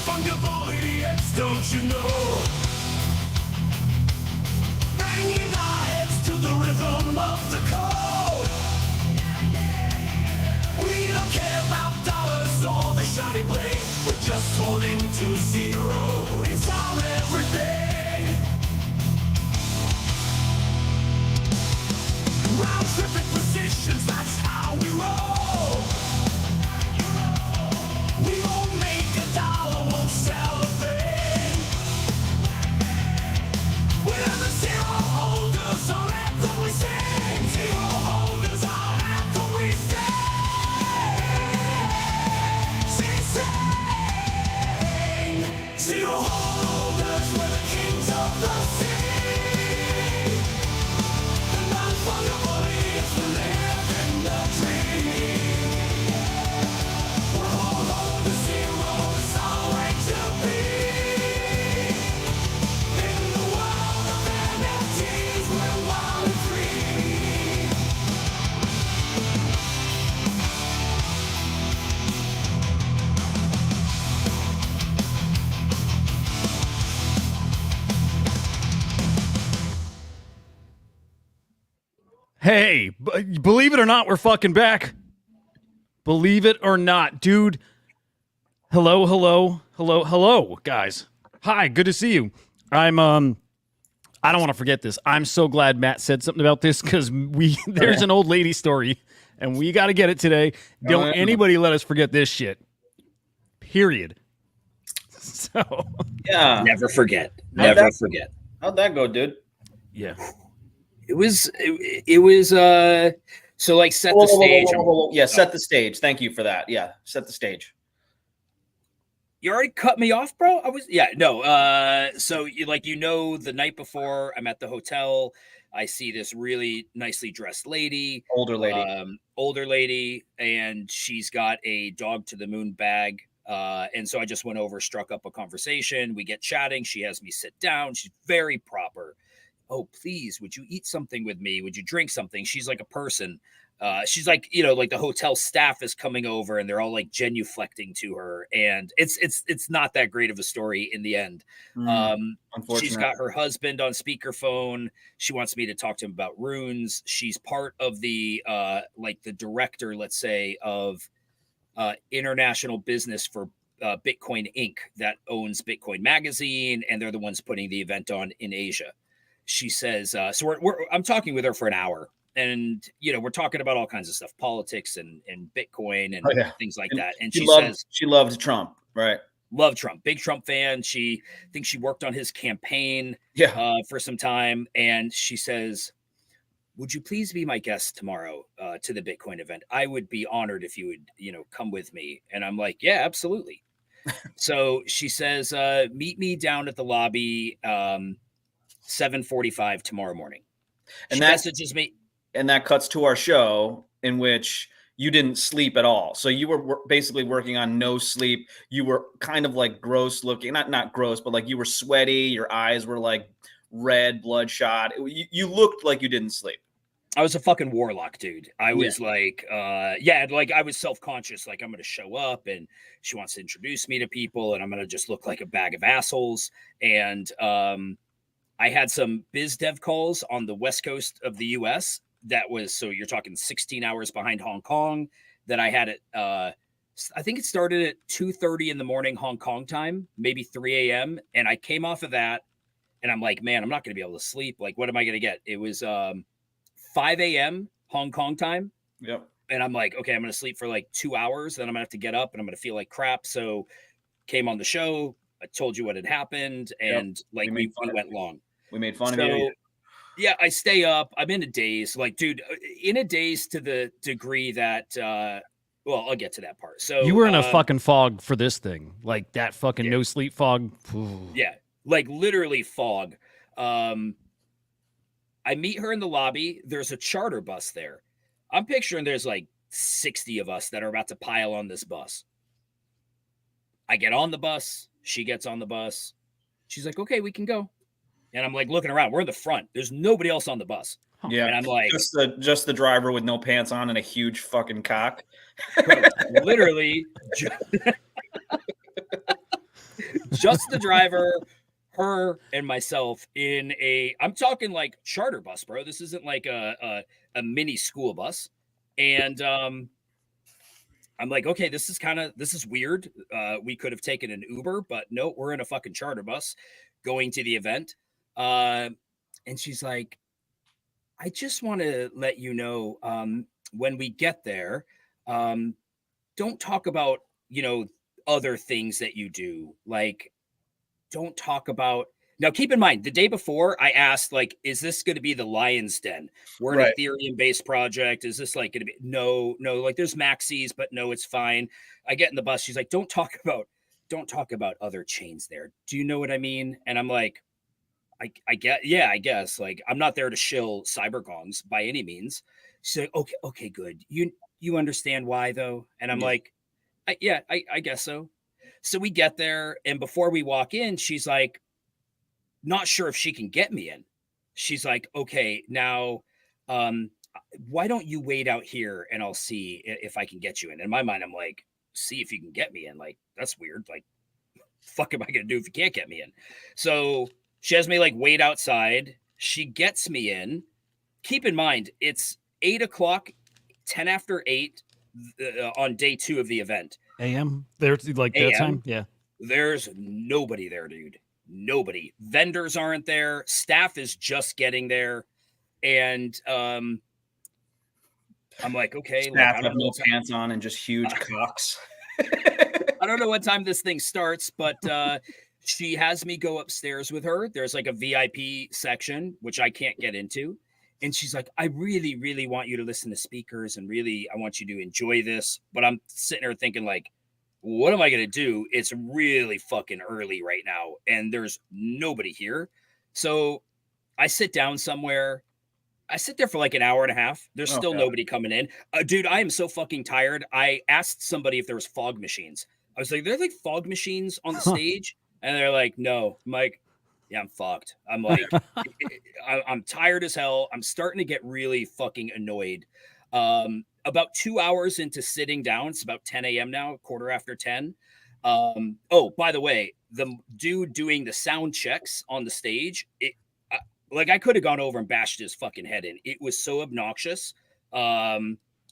Non-fungible idiots, don't you know? Banging our heads to the rhythm of the code. We don't care about dollars or the shiny blade. We're just holding to zero. It's our everything. Round tripping positions, that's how we roll. We won't make a dollar, won't sell a thing. We're the zero holders, our anthem we sing. Zero holders, our anthem we sing. Zero holders, we're the kings of the sea. The non-fungible idiots will live in the dream. We're all on the zero, it's our right to be. In the world of NFTs, we're wild and free. Hey, believe it or not, we're fucking back. Believe it or not, dude. Hello, guys. Hi, good to see you. I don't want to forget this. I'm so glad Matt said something about this because there's an old lady story and we got to get it today. Don't anybody let us forget this shit. Period. So yeah, Never forget. Never forget. how'd that go, dude? yeah. It was so like set the stage. Yeah, set the stage. Thank you for that. Yeah, set the stage. You already cut me off, bro. So the night before I'm at the hotel, I see this really nicely dressed lady, Older lady. and she's got a dog to the moon bag. And so I just went over, struck up a conversation. We get chatting. She has me sit down. She's very proper. Oh, please, would you eat something with me? Would you drink something? She's like a person. She's like, like the hotel staff is coming over and they're all like genuflecting to her. And it's not that great of a story in the end. She's got her husband on speakerphone. She wants me to talk to him about runes. She's part of the the director, let's say, of international business for Bitcoin Inc. that owns Bitcoin Magazine. And they're the ones putting the event on in Asia. She says, I'm talking with her for an hour and, we're talking about all kinds of stuff, politics and Bitcoin and things like that. And she loved Trump, right? Loved Trump, big Trump fan. She thinks she worked on his campaign for some time. And she says, would you please be my guest tomorrow to the Bitcoin event? I would be honored if you would, come with me. And I'm like, yeah, absolutely. So she says, meet me down at the lobby, 7:45 tomorrow morning. And that messages me. And that cuts to our show in which you didn't sleep at all. So you were basically working on no sleep. You were kind of like gross looking, not gross, but like you were sweaty. Your eyes were like red, bloodshot. You looked like you didn't sleep. I was a fucking warlock, dude. I was I was self-conscious. Like I'm going to show up and she wants to introduce me to people and I'm going to just look like a bag of assholes. And, I had some biz dev calls on the West Coast of the US. So you're talking 16 hours behind Hong Kong that I had I think it started at 2:30 in the morning, Hong Kong time, maybe 3 a.m. And I came off of that and I'm like, man, I'm not going to be able to sleep. Like, what am I going to get? It was 5 a.m. Hong Kong time. Yep. And I'm like, okay, I'm going to sleep for like 2 hours. Then I'm going to have to get up and I'm going to feel like crap. So came on the show. I told you what had happened. And we went long. We made fun of you. Yeah, I stay up. I'm in a daze. Like, dude, in a daze to the degree that, I'll get to that part. So you were in a fucking fog for this thing. Like that fucking no sleep fog. Ooh. Yeah, like literally fog. I meet her in the lobby. There's a charter bus there. I'm picturing there's like 60 of us that are about to pile on this bus. I get on the bus. She gets on the bus. She's like, okay, we can go. And I'm like looking around. We're in the front. There's nobody else on the bus. Yeah. And I'm like, just the driver with no pants on and a huge fucking cock. Literally. just the driver, her and myself in I'm talking like charter bus, bro. This isn't like a mini school bus. And I'm like, okay, this is weird. We could have taken an Uber, but no, we're in a fucking charter bus going to the event. And she's like, I just want to let you know, when we get there, don't talk about, other things that you do. Like, don't talk about. Now, keep in mind, the day before I asked, like, is this going to be the Lion's Den? We're an Right. Ethereum-based project. Is this like going to be? No, like there's maxis, but no, it's fine. I get in the bus. She's like, don't talk about other chains there. Do you know what I mean? And I'm like, I get, yeah, I guess. Like, I'm not there to shill cybergongs by any means. She's like, okay, good. You understand why though? And I'm like, I guess so. So we get there, and before we walk in, she's like, not sure if she can get me in. She's like, okay, now, why don't you wait out here and I'll see if I can get you in. In my mind, I'm like, see if you can get me in. Like, that's weird. Like, fuck am I going to do if you can't get me in? So she has me like wait outside. She gets me in. Keep in mind, it's 8 o'clock, 10 after 8 on day 2 of the event. AM? There's like that time? Yeah. There's nobody there, dude. Nobody. Vendors aren't there. Staff is just getting there. And I'm like, okay. Staff Like, have no pants on and just huge cocks. I don't know what time this thing starts, but she has me go upstairs with her. There's like a VIP section, which I can't get into. And she's like, I really, really want you to listen to speakers and really, I want you to enjoy this. But I'm sitting there thinking like, what am I going to do? It's really fucking early right now. And there's nobody here. So I sit down somewhere. I sit there for like an hour and a half. There's still nobody coming in. Dude, I am so fucking tired. I asked somebody if there was fog machines. I was like, there's like fog machines on the stage. And they're like, no. I'm like, yeah, I'm fucked. I'm like, I'm tired as hell. I'm starting to get really fucking annoyed. About 2 hours into sitting down, it's about 10 a.m. now, quarter after 10. Oh, by the way, the dude doing the sound checks on the stage, like I could have gone over and bashed his fucking head in. It was so obnoxious.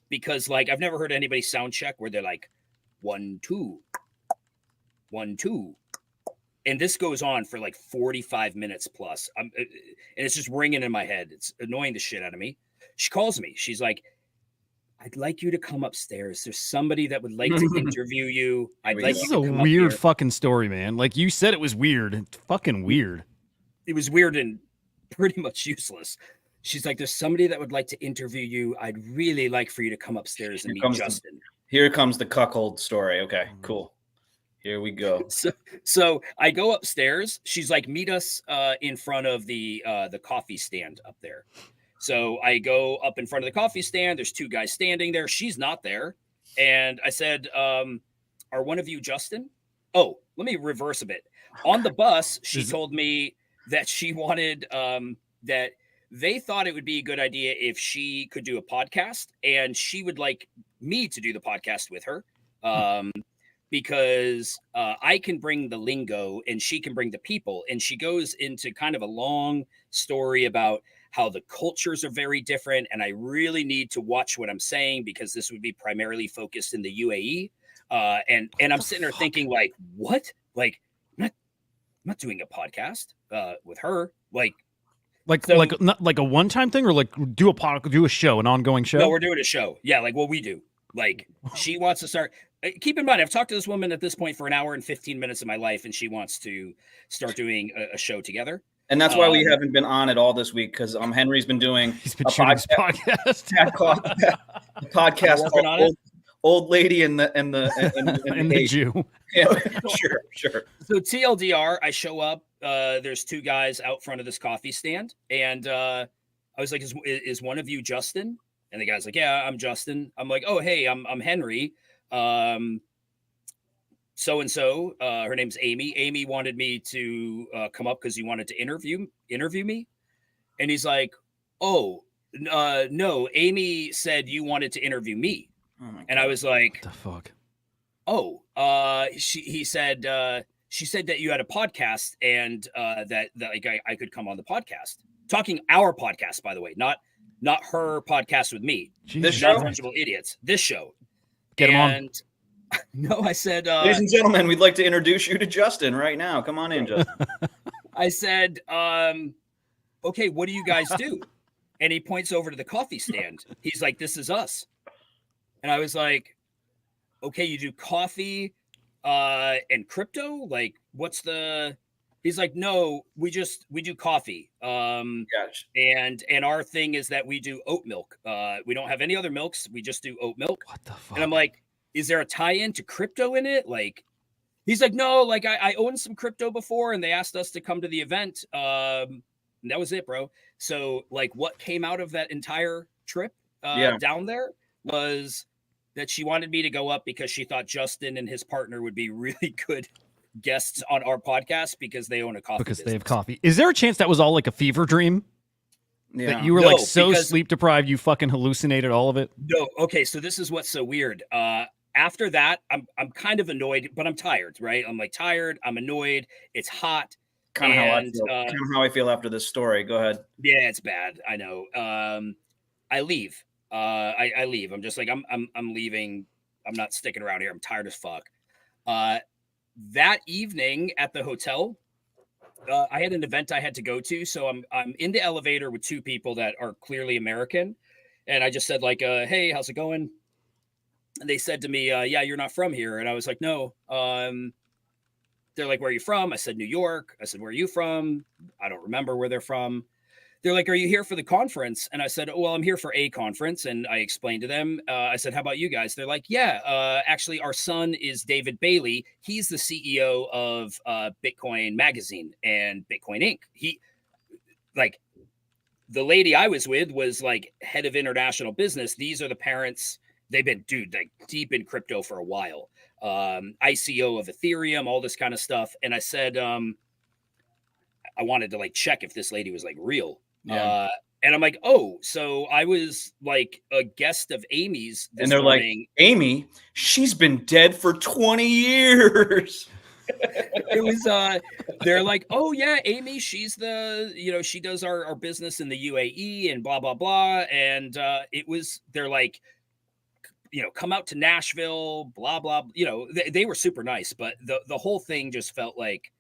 Because like I've never heard anybody sound check where they're like 1 2 1 2. And this goes on for like 45 minutes plus. And it's just ringing in my head. It's annoying the shit out of me. She calls me. She's like, I'd like you to come upstairs. There's somebody that would like to interview you. This is a weird fucking story, man. Like you said, it was weird. It's fucking weird. It was weird and pretty much useless. She's like, there's somebody that would like to interview you. I'd really like for you to come upstairs and meet Justin. Here comes the cuckold story. Okay, cool. Here we go. So I go upstairs. She's like, meet us in front of the coffee stand up there. So I go up in front of the coffee stand. There's 2 guys standing there. She's not there. And I said, are one of you Justin? Oh, let me reverse a bit. On the bus, she told me that she wanted that they thought it would be a good idea if she could do a podcast, and she would like me to do the podcast with her. Because I can bring the lingo and she can bring the people. And she goes into kind of a long story about how the cultures are very different. And I really need to watch what I'm saying because this would be primarily focused in the UAE. And I'm sitting there thinking like, what? Like, I'm not doing a podcast with her. Like not like a one-time thing or like do a show, an ongoing show? No, we're doing a show. Yeah, like what we do. Like she wants to start. Keep in mind, I've talked to this woman at this point for an hour and 15 minutes of my life, and she wants to start doing a show together. And that's why we haven't been on it all this week because Henry's been doing a podcast. A podcast called Old Lady and the Jew. Yeah, sure. So TLDR, I show up. There's 2 guys out front of this coffee stand, and I was like, "Is one of you Justin?" And the guy's like, "Yeah, I'm Justin." I'm like, "Oh, hey, I'm Henry." So-and-so, her name's Amy. Amy wanted me to come up because he wanted to interview me. And he's like, oh, no, Amy said you wanted to interview me. Oh and I was like, what the fuck? Oh, he said, she said that you had a podcast and that like I could come on the podcast. Talking our podcast, by the way, not her podcast with me. This Not show? Fungible Idiots. This show. Get him on. And no, I said, Ladies and gentlemen, we'd like to introduce you to Justin right now. Come on in, Justin. I said, okay, what do you guys do? And he points over to the coffee stand. He's like, this is us. And I was like, okay, you do coffee and crypto? Like, what's the... He's like, no, we do coffee. Gosh. And our thing is that we do oat milk. We don't have any other milks. We just do oat milk. What the fuck? And I'm like, is there a tie-in to crypto in it? Like, he's like, no, like I owned some crypto before and they asked us to come to the event. And that was it, bro. So like what came out of that entire trip down there was that she wanted me to go up because she thought Justin and his partner would be really good guests on our podcast because they own a coffee because business. they have coffee. Is there a chance that was all like a fever dream? Yeah. That you were No, like so because- sleep deprived you fucking hallucinated all of it? No, okay, so this is what's so weird. After that, I'm kind of annoyed, but I'm tired, right? I'm like tired, I'm annoyed, it's hot. Kind of how I and, feel. Kind of how I feel after this story. Go ahead. Yeah, it's bad. I know. I leave. I leave. I'm just like I'm leaving. I'm not sticking around here. I'm tired as fuck. That evening at the hotel, I had an event I had to go to, so I'm in the elevator with two people that are clearly American, and I just said like, "Hey, how's it going?" And they said to me, "Yeah, you're not from here," and I was like, "No." They're like, "Where are you from?" I said, "New York." I said, "Where are you from?" I don't remember where they're from. They're like, "Are you here for the conference?" And I said, "Oh, well, I'm here for a conference." And I explained to them, I said, "How about you guys?" They're like, "Yeah, actually, our son is David Bailey. He's the CEO of Bitcoin Magazine and Bitcoin Inc. He, like, the lady I was with was like head of international business. These are the parents. They've been, dude, like deep in crypto for a while. ICO of Ethereum, all this kind of stuff." And I said, I wanted to like check if this lady was like real. Yeah. And I'm like, "Oh, so I was like a guest of Amy's this And they're morning." like, Amy, she's been dead for 20 years. It was they're like, "Oh yeah, Amy, she's the, she does our business in the UAE and blah blah blah." And they're like, "Come out to Nashville, blah blah." They were super nice, but the whole thing just felt like,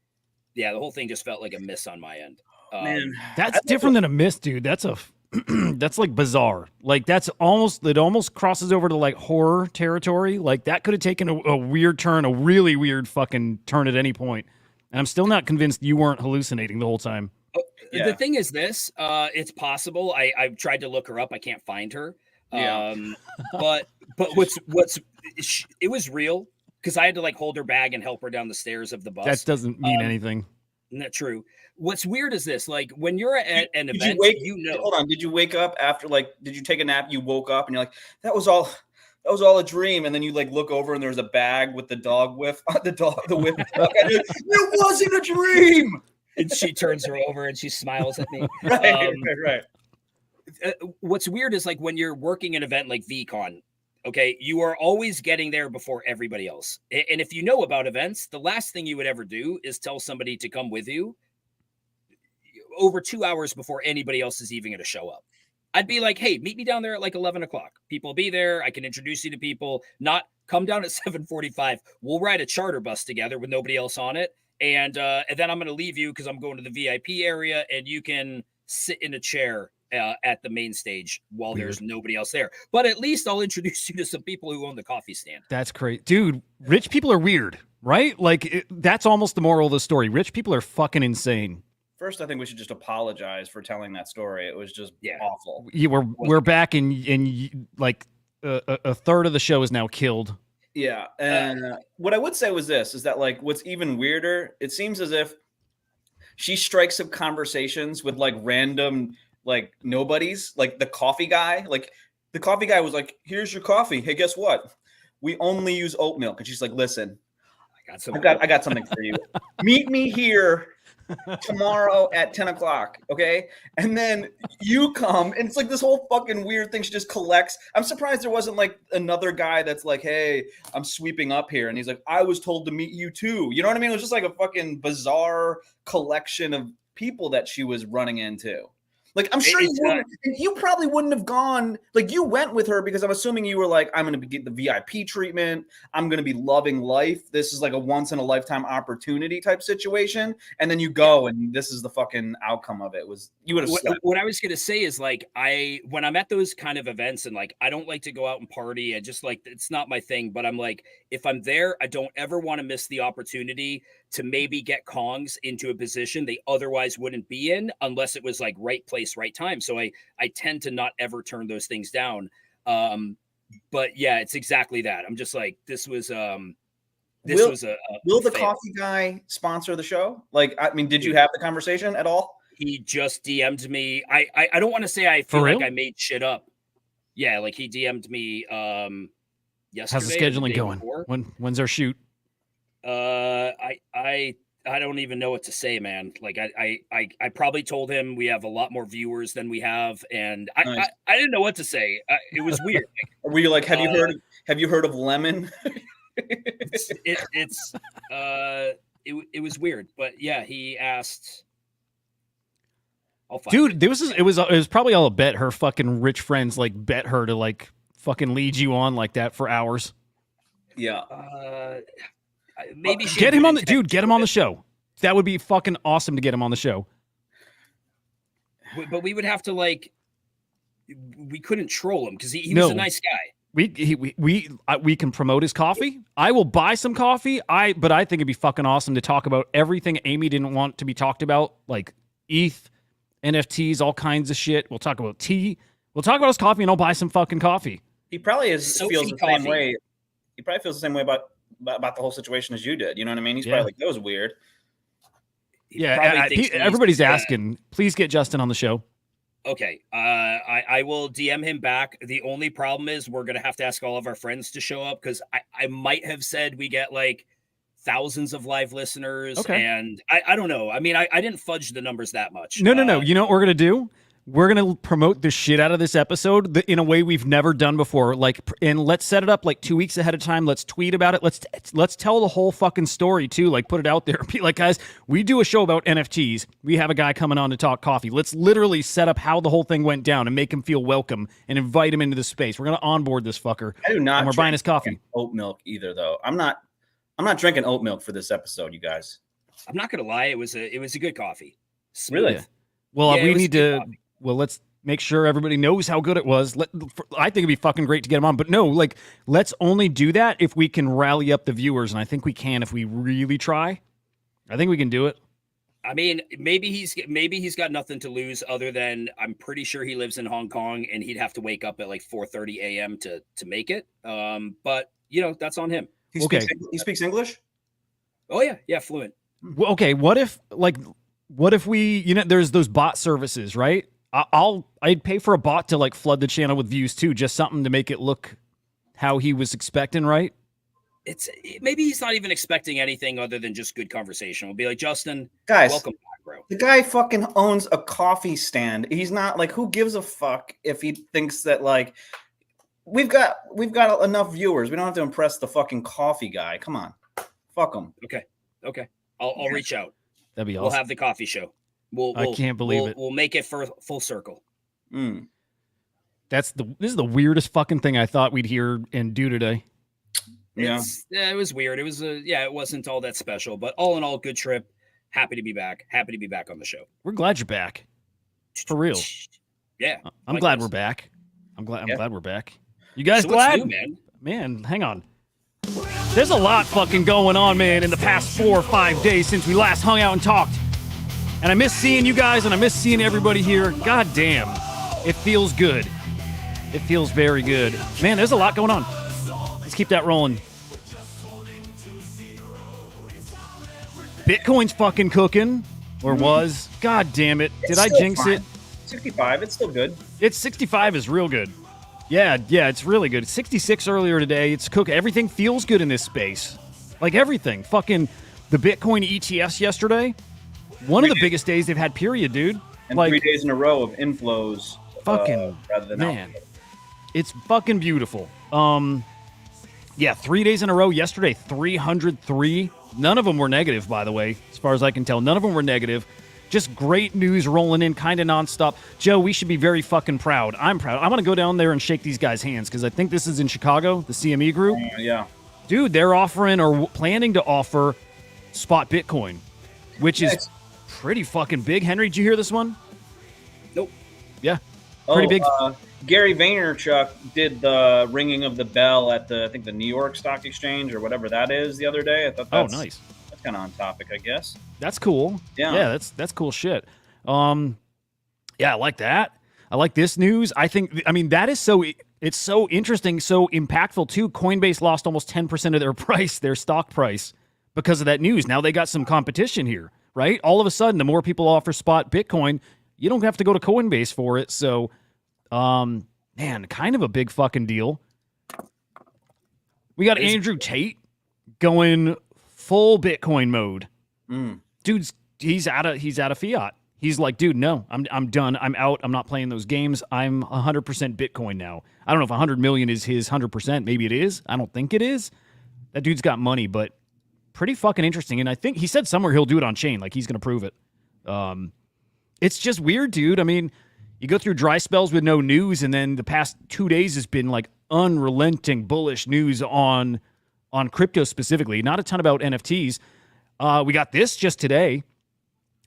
the whole thing just felt like a miss on my end. Man, That's different than a myth, dude. That's that's like bizarre. Like it almost crosses over to like horror territory. Like that could have taken a weird turn, a really weird fucking turn at any point. And I'm still not convinced you weren't hallucinating the whole time. Yeah. The thing is this, it's possible. I've tried to look her up. I can't find her. Yeah. But it was real because I had to like hold her bag and help her down the stairs of the bus. That doesn't mean anything. Not true. What's weird is this, like when you're at an Did event, Hold on. Did you wake up after did you take a nap? You woke up and you're like, that was all a dream. And then you like look over and there's a bag with the dog whiff, the whip. It wasn't a dream. and she turns her over and she smiles at me. Right. What's weird is like when you're working an event like VCon, okay, you are always getting there before everybody else. And if you know about events, the last thing you would ever do is tell somebody to come with you over 2 hours before anybody else is even going to show up. I'd be like, "Hey, meet me down there at like 11 o'clock. People will be there. I can introduce you to people. Not come down at 7:45. We'll ride a charter bus together with nobody else on it. And then I'm going to leave you because I'm going to the VIP area and you can sit in a chair at the main stage while there's nobody else there. But at least I'll introduce you to some people who own the coffee stand." That's crazy. Dude, rich people are weird, right? Like that's almost the moral of the story. Rich people are fucking insane. First, I think we should just apologize for telling that story. It was just awful. We're back and like a third of the show is now killed. Yeah. And what I would say was this, is that like, what's even weirder, it seems as if she strikes up conversations with like random, like nobodies, like the coffee guy. Like the coffee guy was like, "Here's your coffee. Hey, guess what? We only use oat milk." And she's like, "Listen, I got something for you. Meet me here tomorrow at 10 o'clock. Okay. And then you come and it's like this whole fucking weird thing. She just collects. I'm surprised there wasn't like another guy that's like, hey, I'm sweeping up here. And he's like, I was told to meet you too. You know what I mean? It was just like a fucking bizarre collection of people that she was running into. Like, I'm sure you probably wouldn't have gone. Like, you went with her because I'm assuming you were like, I'm going to get the VIP treatment. I'm going to be loving life. This is like a once in a lifetime opportunity type situation. And then you go and this is the fucking outcome of it. Was you would have slept. What I was going to say is like, when I'm at those kind of events and like, I don't like to go out and party. I just like, it's not my thing, but I'm like, if I'm there, I don't ever want to miss the opportunity to maybe get Kongs into a position they otherwise wouldn't be in unless it was like right place, right time. So I tend to not ever turn those things down. But yeah, it's exactly that. I'm just like, this was a will the fail. coffee guy sponsor the show? Like, I mean, did you have the conversation at all? He just DM'd me. I don't want to say I feel like I made shit up. Yeah, like he DM'd me yesterday. How's the scheduling going? When's our shoot? I don't even know what to say, man. Like I probably told him we have a lot more viewers than we have, and Nice. I didn't know what to say. It was weird. Were you like, have you heard of lemon? It was weird, but yeah, he asked. Dude, it was probably all a bet. Her fucking rich friends like bet her to like fucking lead you on like that for hours. Yeah. Maybe get him on the show. That would be fucking awesome to get him on the show. But we would have to like, we couldn't troll him because he was a nice guy. We can promote his coffee. I will buy some coffee. But I think it'd be fucking awesome to talk about everything Amy didn't want to be talked about, like ETH, NFTs, all kinds of shit. We'll talk about tea. We'll talk about his coffee, and I'll buy some fucking coffee. He probably feels the same way. He probably feels the same way about the whole situation as you did. You know what I mean? He's probably like, that was weird. Yeah, everybody's asking. Please get Justin on the show. Okay, I will DM him back. The only problem is we're gonna have to ask all of our friends to show up because I might have said we get like thousands of live listeners, and I don't know. I mean, I didn't fudge the numbers that much. No. You know what we're gonna do? We're gonna promote the shit out of this episode in a way we've never done before. Like, and let's set it up like 2 weeks ahead of time. Let's tweet about it. Let's tell the whole fucking story too. Like, put it out there. Be like, guys, we do a show about NFTs. We have a guy coming on to talk coffee. Let's literally set up how the whole thing went down and make him feel welcome and invite him into the space. We're gonna onboard this fucker. I do not. And we're buying his coffee. Oat milk either, though. I'm not drinking oat milk for this episode, you guys. I'm not gonna lie. It was a good coffee. Smooth. Really? Yeah. Well, Yeah, we it was need good to. coffee. Well, let's make sure everybody knows how good it was. I think it'd be fucking great to get him on. But no, like, let's only do that if we can rally up the viewers. And I think we can if we really try. I think we can do it. I mean, maybe he's got nothing to lose other than I'm pretty sure he lives in Hong Kong and he'd have to wake up at like 4:30 a.m. to make it. But you know, that's on him. He speaks English? Oh yeah, fluent. Well, okay, what if we, there's those bot services, right? I'd pay for a bot to like flood the channel with views too, just something to make it look how he was expecting, right? Maybe he's not even expecting anything other than just good conversation. We'll be like, Justin, guys, welcome back, bro. The guy fucking owns a coffee stand. He's not like, who gives a fuck if he thinks that like we've got enough viewers. We don't have to impress the fucking coffee guy. Come on, fuck him. Okay. I'll reach out. That'd be awesome. We'll have the coffee show. I can't believe it. We'll make it for full circle. This is the weirdest fucking thing I thought we'd hear and do today. Yeah, it was weird. It was it wasn't all that special, but all in all, good trip. Happy to be back. Happy to be back on the show. We're glad you're back. For real. Yeah. I'm glad we're back. I'm glad we're back. You guys So glad? what's new, man? Man, hang on. There's a lot fucking going on, man, in the past 4 or 5 days since we last hung out and talked. And I miss seeing you guys, and I miss seeing everybody here. God damn. It feels good. It feels very good. Man, there's a lot going on. Let's keep that rolling. Bitcoin's fucking cooking. Or was. God damn it. Did I jinx it? 65, it's still good. It's 65 is real good. Yeah, it's really good. 66 earlier today. It's cook. Everything feels good in this space. Like everything. Fucking the Bitcoin ETFs yesterday. one of the biggest days they've had, period, dude. And like 3 days in a row of inflows. fucking rather than man, outflows. it's fucking beautiful. Yeah, 3 days in a row. Yesterday, 303. None of them were negative, by the way, as far as I can tell. None of them were negative. Just great news rolling in, kind of nonstop. Joe, we should be very fucking proud. I'm proud. I want to go down there and shake these guys' hands because I think this is in Chicago, the CME group. Yeah. Dude, they're offering or planning to offer spot Bitcoin, which is pretty fucking big. Henry, did you hear this one? Nope. Yeah, pretty big. Gary Vaynerchuk did the ringing of the bell at I think the New York Stock Exchange or whatever that is the other day. I thought that's, nice. That's kind of on topic, I guess. That's cool. Yeah. That's cool shit. Yeah, I like that. I like this news. I mean, that is it's so interesting, so impactful too. Coinbase lost almost 10% of their stock price because of that news. Now they got some competition here, right? All of a sudden, the more people offer spot Bitcoin, you don't have to go to Coinbase for it. So, man, kind of a big fucking deal. We got Andrew Tate going full Bitcoin mode. Dude's he's out of fiat. He's like, dude, no, I'm done. I'm out. I'm not playing those games. I'm 100% Bitcoin now. I don't know if 100 million is his 100%. Maybe it is. I don't think it is. That dude's got money, but pretty fucking interesting. And I think he said somewhere he'll do it on chain. Like he's going to prove it. It's just weird, dude. I mean, you go through dry spells with no news, and then the past 2 days has been like unrelenting bullish news on crypto specifically. Not a ton about NFTs. We got this just today.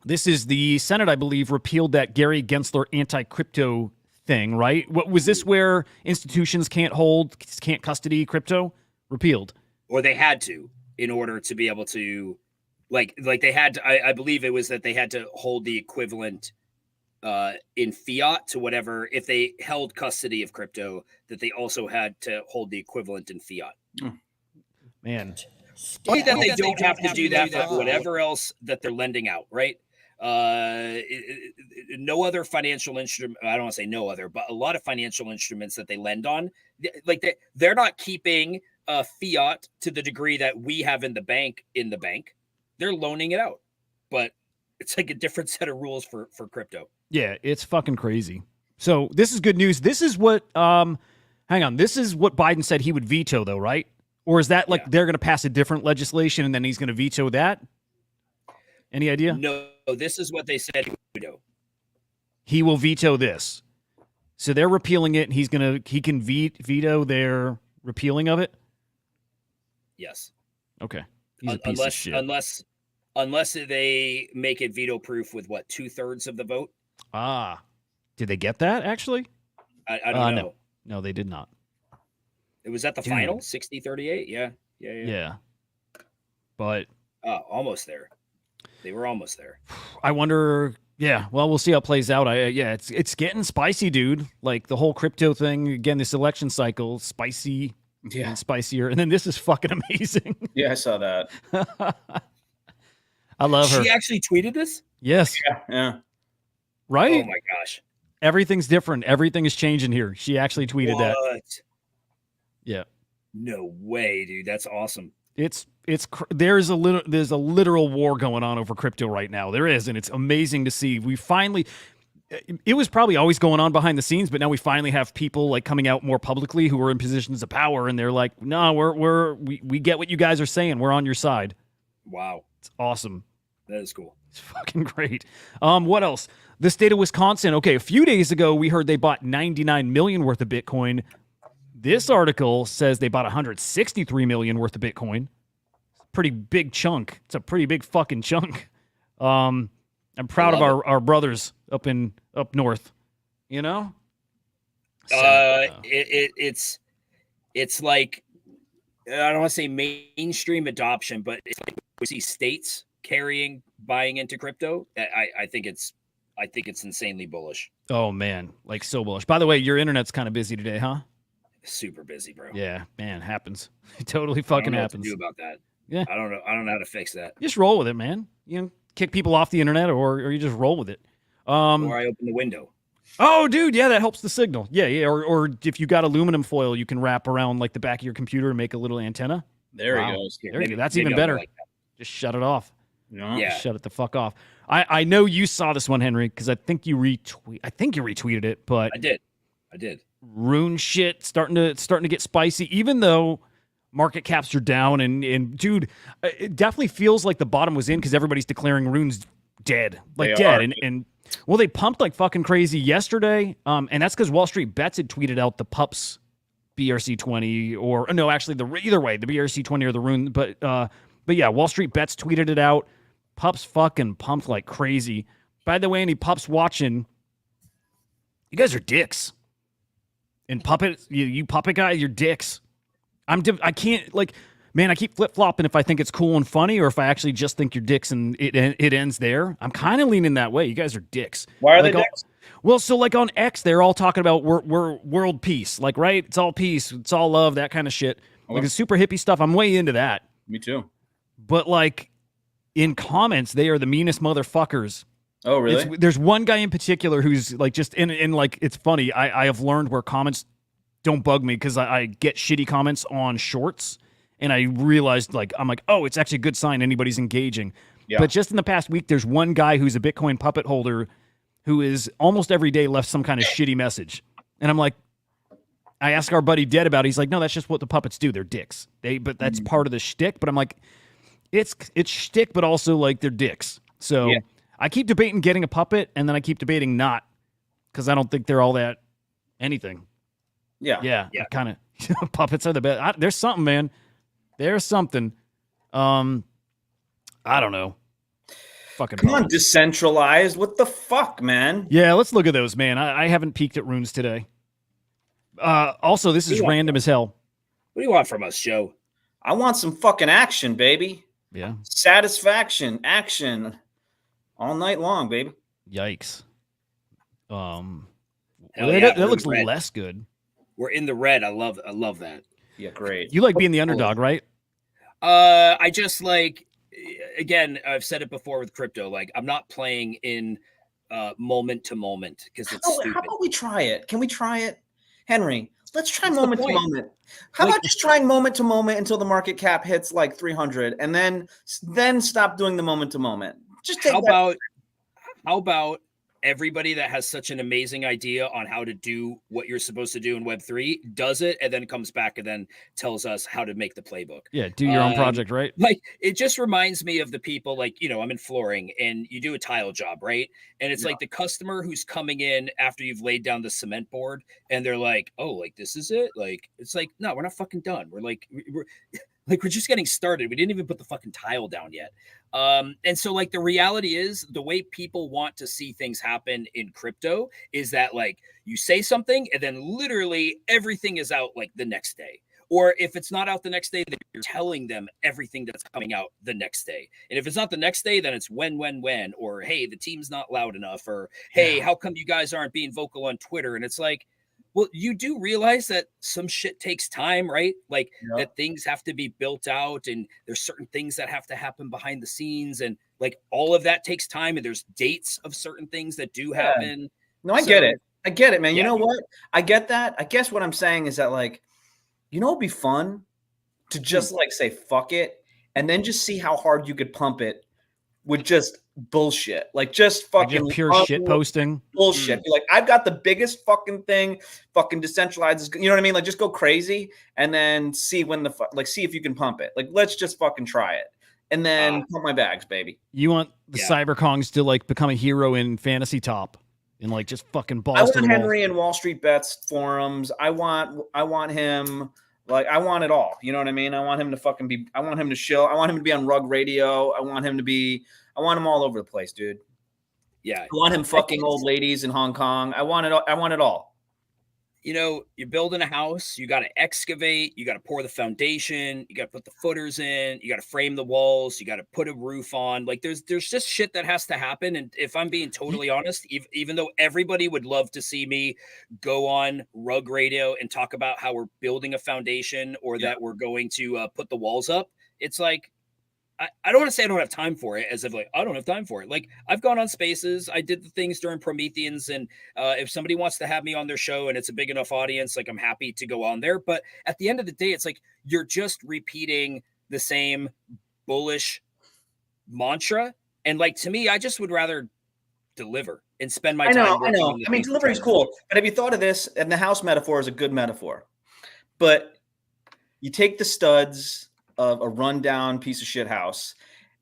This is the Senate, I believe, repealed that Gary Gensler anti-crypto thing, right? What was this where institutions can't custody crypto? Repealed. Or they had to in order to be able to, like they had to, I believe it was that they had to hold the equivalent in fiat to whatever, if they held custody of crypto, that they also had to hold the equivalent in fiat. Man. Only that they don't have to do that for whatever else that they're lending out, right? No other financial instrument, I don't want to say no other, but a lot of financial instruments that they lend on, like they're not keeping fiat to the degree that we have in the bank. They're loaning it out, but it's like a different set of rules for crypto. Yeah, it's fucking crazy. So this is good news. This is what this is what Biden said he would veto though, right? Or is that like they're going to pass a different legislation and then he's going to veto that? Any idea? No, this is what they said he would veto. He will veto this. So they're repealing it and he can veto their repealing of it? Yes. Okay. He's a piece of shit. Unless they make it veto proof with what, 2/3 of the vote? Ah. Did they get that actually? I don't know. No, they did not. It was at the final 60-38. Yeah. But almost there. They were almost there. I wonder. Yeah. Well, we'll see how it plays out. It's getting spicy, dude. Like the whole crypto thing again. This election cycle, spicy. Yeah. And spicier. And then this is fucking amazing. Yeah, I saw that. I love her. She actually tweeted this? Yes. Yeah. Right? Oh my gosh. Everything's different. Everything is changing here. She actually tweeted that. Yeah. No way, dude. That's awesome. There's a literal war going on over crypto right now. There is, and it's amazing to see. It was probably always going on behind the scenes, but now we finally have people like coming out more publicly who are in positions of power, and they're like, "No, we get what you guys are saying. We're on your side." Wow, it's awesome. That is cool. It's fucking great. What else? The state of Wisconsin. Okay, a few days ago we heard they bought 99 million worth of Bitcoin. This article says they bought 163 million worth of Bitcoin. Pretty big chunk. It's a pretty big fucking chunk. I'm proud of our brothers up north. You know. So, it's like, I don't want to say mainstream adoption, but it's like we see states buying into crypto. I think it's insanely bullish. Oh man, like so bullish. By the way, your internet's kind of busy today, huh? Super busy, bro. Yeah, man, happens. It totally fucking happens. What to do about that? Yeah, I don't know how to fix that. Just roll with it, man. You know, kick people off the internet, or you just roll with it. Or I open the window. Oh, dude, yeah, that helps the signal. Yeah. Or if you got aluminum foil, you can wrap around like the back of your computer and make a little antenna. There he goes. There you go. That's even better. Just shut it off. Yeah. Shut it the fuck off. I know you saw this one, Henry, because I think you retweeted it, but I did. Rune shit starting to get spicy, even though market caps are down, and dude, it definitely feels like the bottom was in because everybody's declaring Rune's dead, like dead, and well, they pumped like fucking crazy yesterday, and that's because Wall Street Bets had tweeted out the pups BRC20, or no, actually either way, the BRC20 or the Rune, but yeah, Wall Street Bets tweeted it out. Pups fucking pumped like crazy. By the way, any pups watching, you guys are dicks. And puppet, you puppet guys, you're dicks. I can't, like, man, I keep flip-flopping if I think it's cool and funny or if I actually just think you're dicks and it ends there. I'm kind of leaning that way. You guys are dicks. Why are like, they dicks? Well, so like on X, they're all talking about we're world peace. Like, right? It's all peace. It's all love, that kind of shit. Okay. Like, it's super hippie stuff. I'm way into that. Me too. But, like, in comments, they are the meanest motherfuckers. Oh, really? There's one guy in particular who's like just in like, it's funny. I have learned where comments don't bug me because I get shitty comments on shorts, and I realized like I'm like, oh, it's actually a good sign anybody's engaging. Yeah. But just in the past week, there's one guy who's a Bitcoin puppet holder who is almost every day left some kind of shitty message, and I'm like, I ask our buddy Dead about it. He's like, no, that's just what the puppets do. They're dicks. But that's part of the shtick. But I'm like, it's shtick, but also like they're dicks. So. Yeah. I keep debating getting a puppet, and then I keep debating not, because I don't think they're all that anything. Yeah. Kind of puppets are the best. There's something, man. There's something. I don't know. Fucking come on, decentralized. What the fuck, man? Yeah, let's look at those, man. I haven't peeked at runes today. Also, this is random as hell. What do you want from us, Joe? I want some fucking action, baby. Yeah. Satisfaction, action. All night long, baby. Yikes. That looks less good. We're in the red. I love that. Yeah, great. You like being the underdog, right? I just like, again, I've said it before with crypto. Like, I'm not playing in moment to moment because it's stupid. How about we try it? Can we try it, Henry? Let's try moment to moment. How about just trying moment to moment until the market cap hits like 300, and then stop doing the moment to moment. Just take how about everybody that has such an amazing idea on how to do what you're supposed to do in Web3 does it and then comes back and then tells us how to make the playbook. Yeah, do your own project, right? Like, it just reminds me of the people, like, I'm in flooring and you do a tile job, right? And it's like the customer who's coming in after you've laid down the cement board and they're like, oh, like, this is it? Like, it's like, no, we're not fucking done. We're just getting started. We didn't even put the fucking tile down yet. And so, like, the reality is the way people want to see things happen in crypto is that, like, you say something and then literally everything is out like the next day. Or if it's not out the next day, then you're telling them everything that's coming out the next day. And if it's not the next day, then it's when, or, hey, the team's not loud enough, or, hey, how come you guys aren't being vocal on Twitter? And it's like, well, you do realize that some shit takes time, right? Like that things have to be built out and there's certain things that have to happen behind the scenes. And like all of that takes time. And there's dates of certain things that do happen. No, I get it. I get it, man. You know what? I get that. I guess what I'm saying is that, like, it'd be fun to just like say, fuck it. And then just see how hard you could pump it with just bullshit, like just fucking like pure shit posting bullshit. Be like, I've got the biggest fucking thing, fucking decentralized. You know what I mean? Like, just go crazy and then see when see if you can pump it. Like, let's just fucking try it and then pump my bags, baby. You want the Cyberkongs to like become a hero in Fantasy Top and like just fucking balls. I want to the Henry in Wall Street Bets forums. I want him. Like, I want it all. You know what I mean? I want him to fucking be, I want him to chill. I want him to be on Rug Radio. I want him all over the place, dude. Yeah. I want him fucking old ladies in Hong Kong. I want it all. You're building a house. You got to excavate. You got to pour the foundation. You got to put the footers in. You got to frame the walls. You got to put a roof on. Like, there's just shit that has to happen. And if I'm being totally honest, even though everybody would love to see me go on Rug Radio and talk about how we're building a foundation or that we're going to put the walls up, it's like, I don't want to say I don't have time for it, as if like I don't have time for it. Like, I've gone on Spaces, I did the things during Prometheans, and if somebody wants to have me on their show and it's a big enough audience, like, I'm happy to go on there. But at the end of the day, it's like you're just repeating the same bullish mantra, And like to me, I just would rather deliver and spend my I time. know. working on the I mean, things delivery is that- cool, but have you thought of this? And the house metaphor is a good metaphor, but you take the studs of a rundown piece of shit house,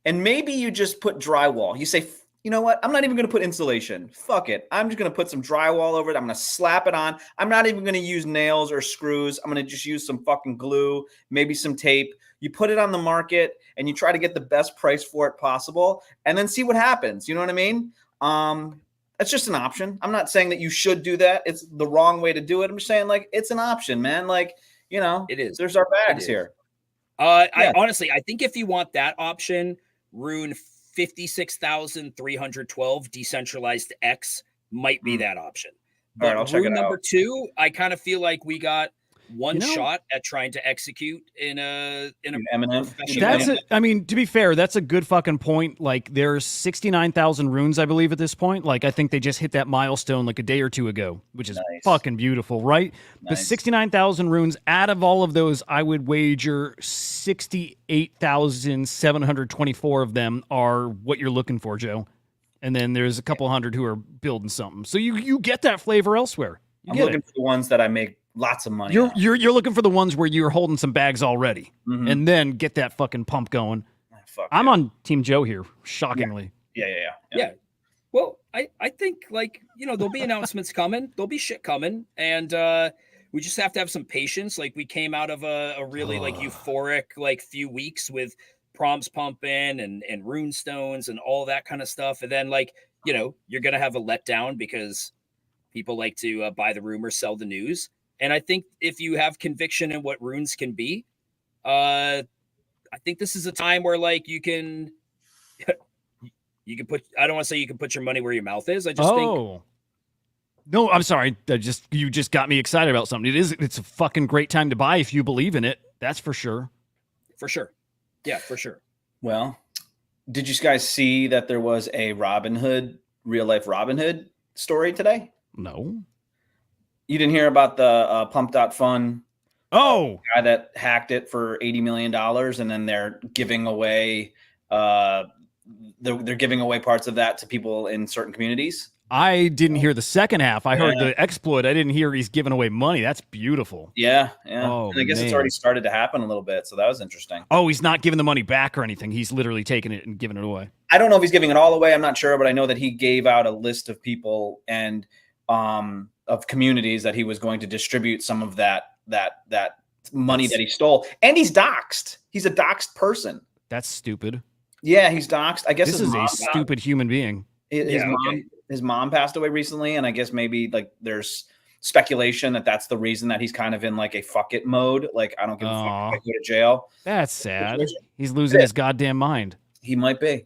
and maybe you just put drywall. You say, you know what? I'm not even going to put insulation. Fuck it. I'm just going to put some drywall over it. I'm going to slap it on. I'm not even going to use nails or screws. I'm going to just use some fucking glue, maybe some tape. You put it on the market and you try to get the best price for it possible, and then see what happens. You know what I mean? That's just an option. I'm not saying that you should do that. It's the wrong way to do it. I'm just saying, like, it's an option, man. Like, you know, It is. There's our It bags is. here. I honestly, I think if you want that option, Rune 56,312 decentralized X might be that option. All But right, I'll check Rune it number out. 2, I kind of feel like we got one You know- shot at trying to execute in a Eminem. professional That's way. I mean, to be fair, that's a good fucking point. Like, there's 69,000 runes, I believe, at this point. Like, I think they just hit that milestone like a day or two ago, which is Nice. fucking beautiful, right? But Nice. 69,000 runes, out of all of those, I would wager 68,724 of them are what you're looking for, Joe. And then there's a couple hundred who are building something. So you get that flavor elsewhere. You I'm get looking it. for the ones that I make lots of money You're on. you're looking for the ones where you're holding some bags already, Mhm. and then get that fucking pump going. Fuck I'm yeah. on Team Joe here, shockingly. Yeah. Well, I think like, there'll be announcements coming. There'll be shit coming. And we just have to have some patience. Like we came out of a really like euphoric like few weeks with prompts pumping and rune stones and all that kind of stuff. And then like, you're going to have a letdown because people like to buy the rumor, sell the news. And I think if you have conviction in what runes can be, I think this is a time where like you can put, I don't want to say you can put your money where your mouth is. I just think No, I'm sorry. You just got me excited about something. It's a fucking great time to buy if you believe in it. That's for sure. for sure. Yeah, for sure. Well, did you guys see that there was a real life Robin Hood story today? No. You didn't hear about the Pump.Fun Oh, guy that hacked it for $80 million, and then they're giving away they're giving away parts of that to people in certain communities. I didn't hear the second half. I heard Yeah. the exploit. I didn't hear he's giving away money. That's beautiful. Yeah. Oh, and I guess it's man. already started to happen a little bit, so that was interesting. Oh, he's not giving the money back or anything. He's literally taking it and giving it away. I don't know if he's giving it all away. I'm not sure, but I know that he gave out a list of people and of communities that he was going to distribute some of that money that he stole. And he's doxxed. He's a doxxed person. That's stupid. Yeah, he's doxxed. I guess This his is a mom- stupid human being. his mom passed away recently, and I guess maybe like there's speculation that that's the reason that he's kind of in like a fuck it mode. Like, I don't give a fuck if I go to jail. That's sad. Situation. He's losing his goddamn mind. He might be.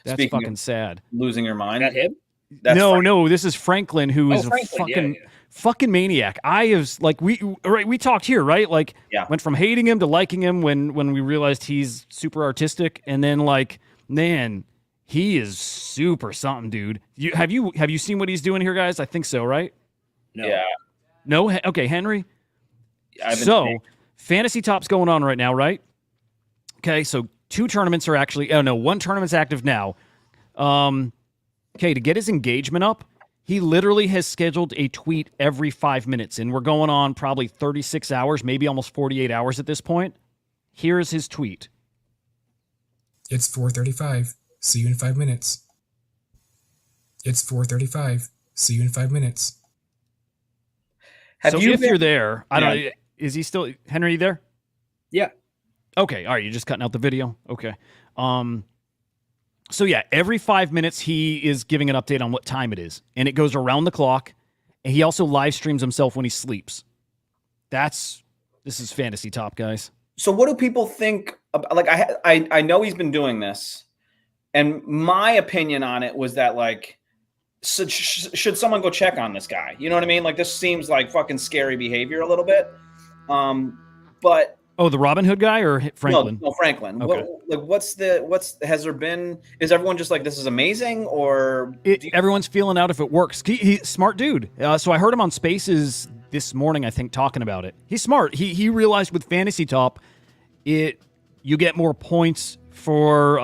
That's Speaking fucking of sad. losing your mind. Is that him? That's No, Frank. no, this is Franklin, who is Franklin, a fucking maniac. I was like, we talked here, right? Like, Yeah. went from hating him to liking him when we realized he's super artistic, and then like, man, he is super something, dude. Have you seen what he's doing here, guys? I think so, right? No. Yeah. No, okay, Henry. I've been So, saying- Fantasy Top's going on right now, right? Okay, so 2 tournaments are actually, oh no, 1 tournament's active now. Okay, to get his engagement up, he literally has scheduled a tweet every 5 minutes, and we're going on probably 36 hours, maybe almost 48 hours at this point. Here's his tweet. It's 4:35. See you in 5 minutes. It's 4:35. See you in 5 minutes. So if you're there, I don't. Is he still Henry? You there? Yeah. Okay. All right. You're just cutting out the video. Okay. So yeah, every 5 minutes he is giving an update on what time it is, and it goes around the clock. And he also live streams himself when he sleeps. This is Fantasy Top, guys. So what do people think about, like, I know he's been doing this, and my opinion on it was that, like, should someone go check on this guy? You know what I mean? Like, this seems like fucking scary behavior a little bit. But Oh, the Robin Hood guy or Franklin? no, Franklin. Okay. Has there been, is everyone just like, this is amazing, or Everyone's feeling out if it works. He's smart dude. So I heard him on Spaces this morning, I think, talking about it. He's smart. He realized with Fantasy Top, you get more points for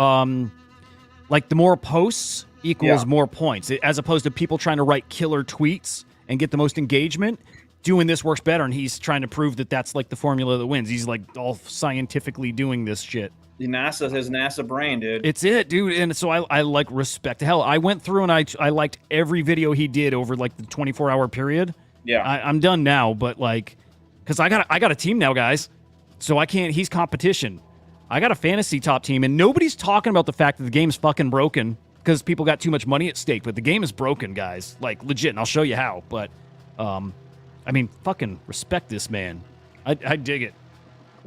Like the more posts equals Yeah. more points, as opposed to people trying to write killer tweets and get the most engagement. Doing this works better, and he's trying to prove that that's like the formula that wins. He's like all scientifically doing this shit. His NASA brain, dude. It's it, dude. And so I like respect. Hell, I went through and I liked every video he did over like the 24-hour period. Yeah. I'm done now, but like, because I got a team now, guys. So I can't. He's competition. I got a fantasy top team, and nobody's talking about the fact that the game's fucking broken because people got too much money at stake. But the game is broken, guys. Like legit, and I'll show you how. But I mean, fucking respect this man. I dig it.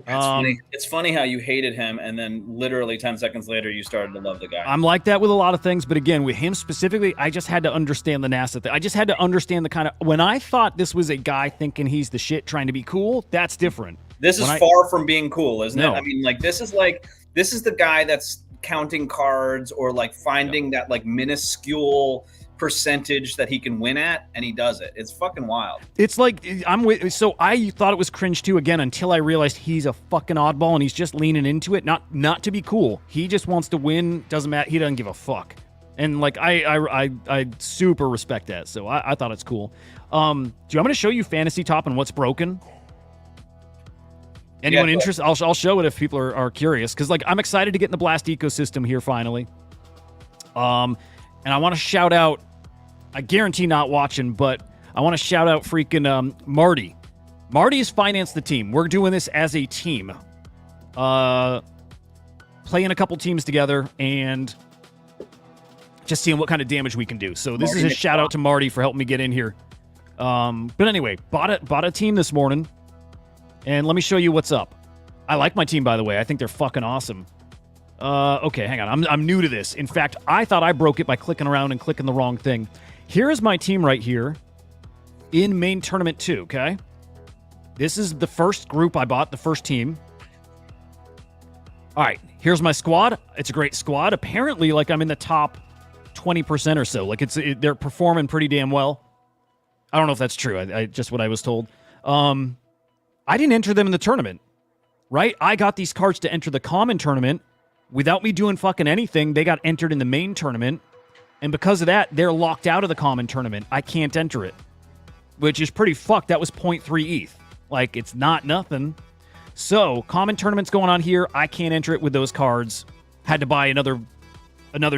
It's funny how you hated him, and then literally 10 seconds later, you started to love the guy. I'm like that with a lot of things, but again, with him specifically, I just had to understand the NASA thing. I just had to understand the kind of when I thought this was a guy thinking he's the shit, trying to be cool. That's different. This is far from being cool, isn't No. it? I mean, like this is the guy that's counting cards or like finding that like minuscule percentage that he can win at, and he does it. It's fucking wild. It's like so I thought it was cringe too again until I realized he's a fucking oddball and he's just leaning into it, not to be cool. He just wants to win. Doesn't matter. He doesn't give a fuck. And like I super respect that. So I thought it's cool. Do you want me to show you fantasy top and what's broken? Anyone interested? I'll show it if people are curious because like I'm excited to get in the Blast ecosystem here finally. And I want to shout out, I guarantee not watching, but I want to shout out freaking Marty. Marty has financed the team. We're doing this as a team. Playing a couple teams together and just seeing what kind of damage we can do. So this is a shout out to Marty for helping me get in here. But anyway, bought a team this morning. And let me show you what's up. I like my team, by the way. I think they're fucking awesome. Okay, hang on. I'm new to this. In fact, I thought I broke it by clicking around and clicking the wrong thing. Here is my team right here in main tournament 2, okay? This is the first group I bought, the first team. All right, here's my squad. It's a great squad. Apparently, like I'm in the top 20% or so. Like they're performing pretty damn well. I don't know if that's true. I just what I was told. I didn't enter them in the tournament, right? I got these cards to enter the common tournament. Without me doing fucking anything, they got entered in the main tournament. And because of that, they're locked out of the common tournament. I can't enter it, which is pretty fucked. That was 0.3 ETH. Like, it's not nothing. So, common tournament's going on here. I can't enter it with those cards. Had to buy another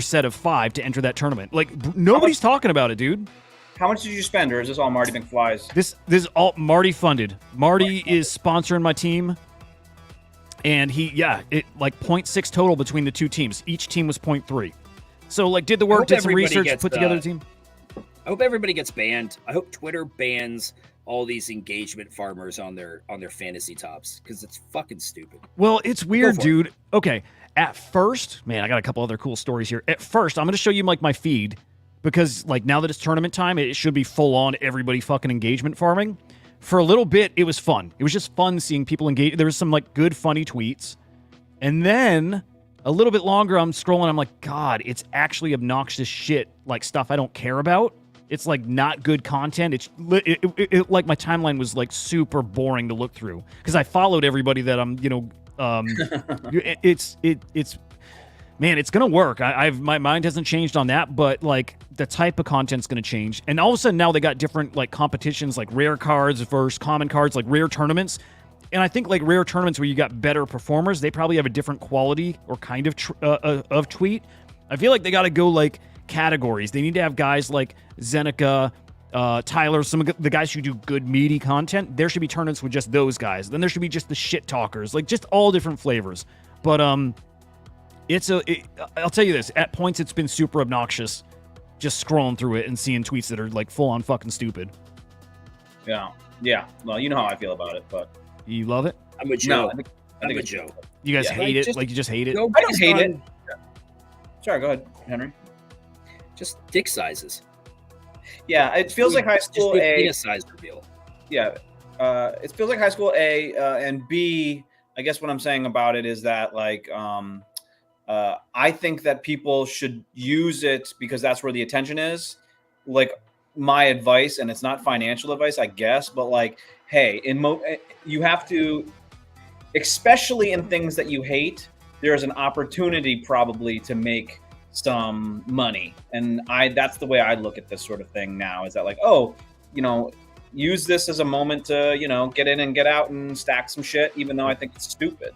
set of 5 to enter that tournament. Like, nobody's talking about it, dude. How much did you spend, or is this all Marty McFly's? This is all Marty funded. Marty is sponsoring my team. And it like 0.6 total between the two teams. Each team was 0.3. So like did the work, did some research, put together a team. I hope everybody gets banned. I hope Twitter bans all these engagement farmers on their fantasy tops because it's fucking stupid. Well, it's weird, dude. Okay. At first, man, I got a couple other cool stories here. At first, I'm going to show you like my feed because like now that it's tournament time, it should be full on everybody fucking engagement farming. For a little bit, it was fun. It was just fun seeing people engage. There was some like good, funny tweets. And then a little bit longer, I'm scrolling. I'm like, God, it's actually obnoxious shit. Like stuff I don't care about. It's like not good content. It's like my timeline was like super boring to look through because I followed everybody that I'm, it's man, it's gonna work. My mind hasn't changed on that, but like the type of content's gonna change. And all of a sudden now they got different like competitions, like rare cards versus common cards, like rare tournaments. And I think like rare tournaments where you got better performers, they probably have a different quality or kind of tweet. I feel like they got to go like categories. They need to have guys like Zeneca, Tyler, some of the guys who do good meaty content. There should be tournaments with just those guys. Then there should be just the shit talkers, like just all different flavors. But I'll tell you this, at points it's been super obnoxious just scrolling through it and seeing tweets that are like full on fucking stupid. Yeah. Well, you know how I feel about it, but you love it? I'm with Joe. No, I'm with Joe. You guys hate like, it? Like you just hate it? Go I don't based hate on it. Sorry, go ahead, Henry. Just dick sizes. Yeah, it feels like high school just A. penis size reveal. Yeah, it feels like high school A, and B. I guess what I'm saying about it is that like I think that people should use it because that's where the attention is. Like my advice, and it's not financial advice, I guess, but like, hey, you have to, especially in things that you hate, there is an opportunity probably to make some money. And that's the way I look at this sort of thing now, is that like, oh, you know, use this as a moment to, you know, get in and get out and stack some shit, even though I think it's stupid.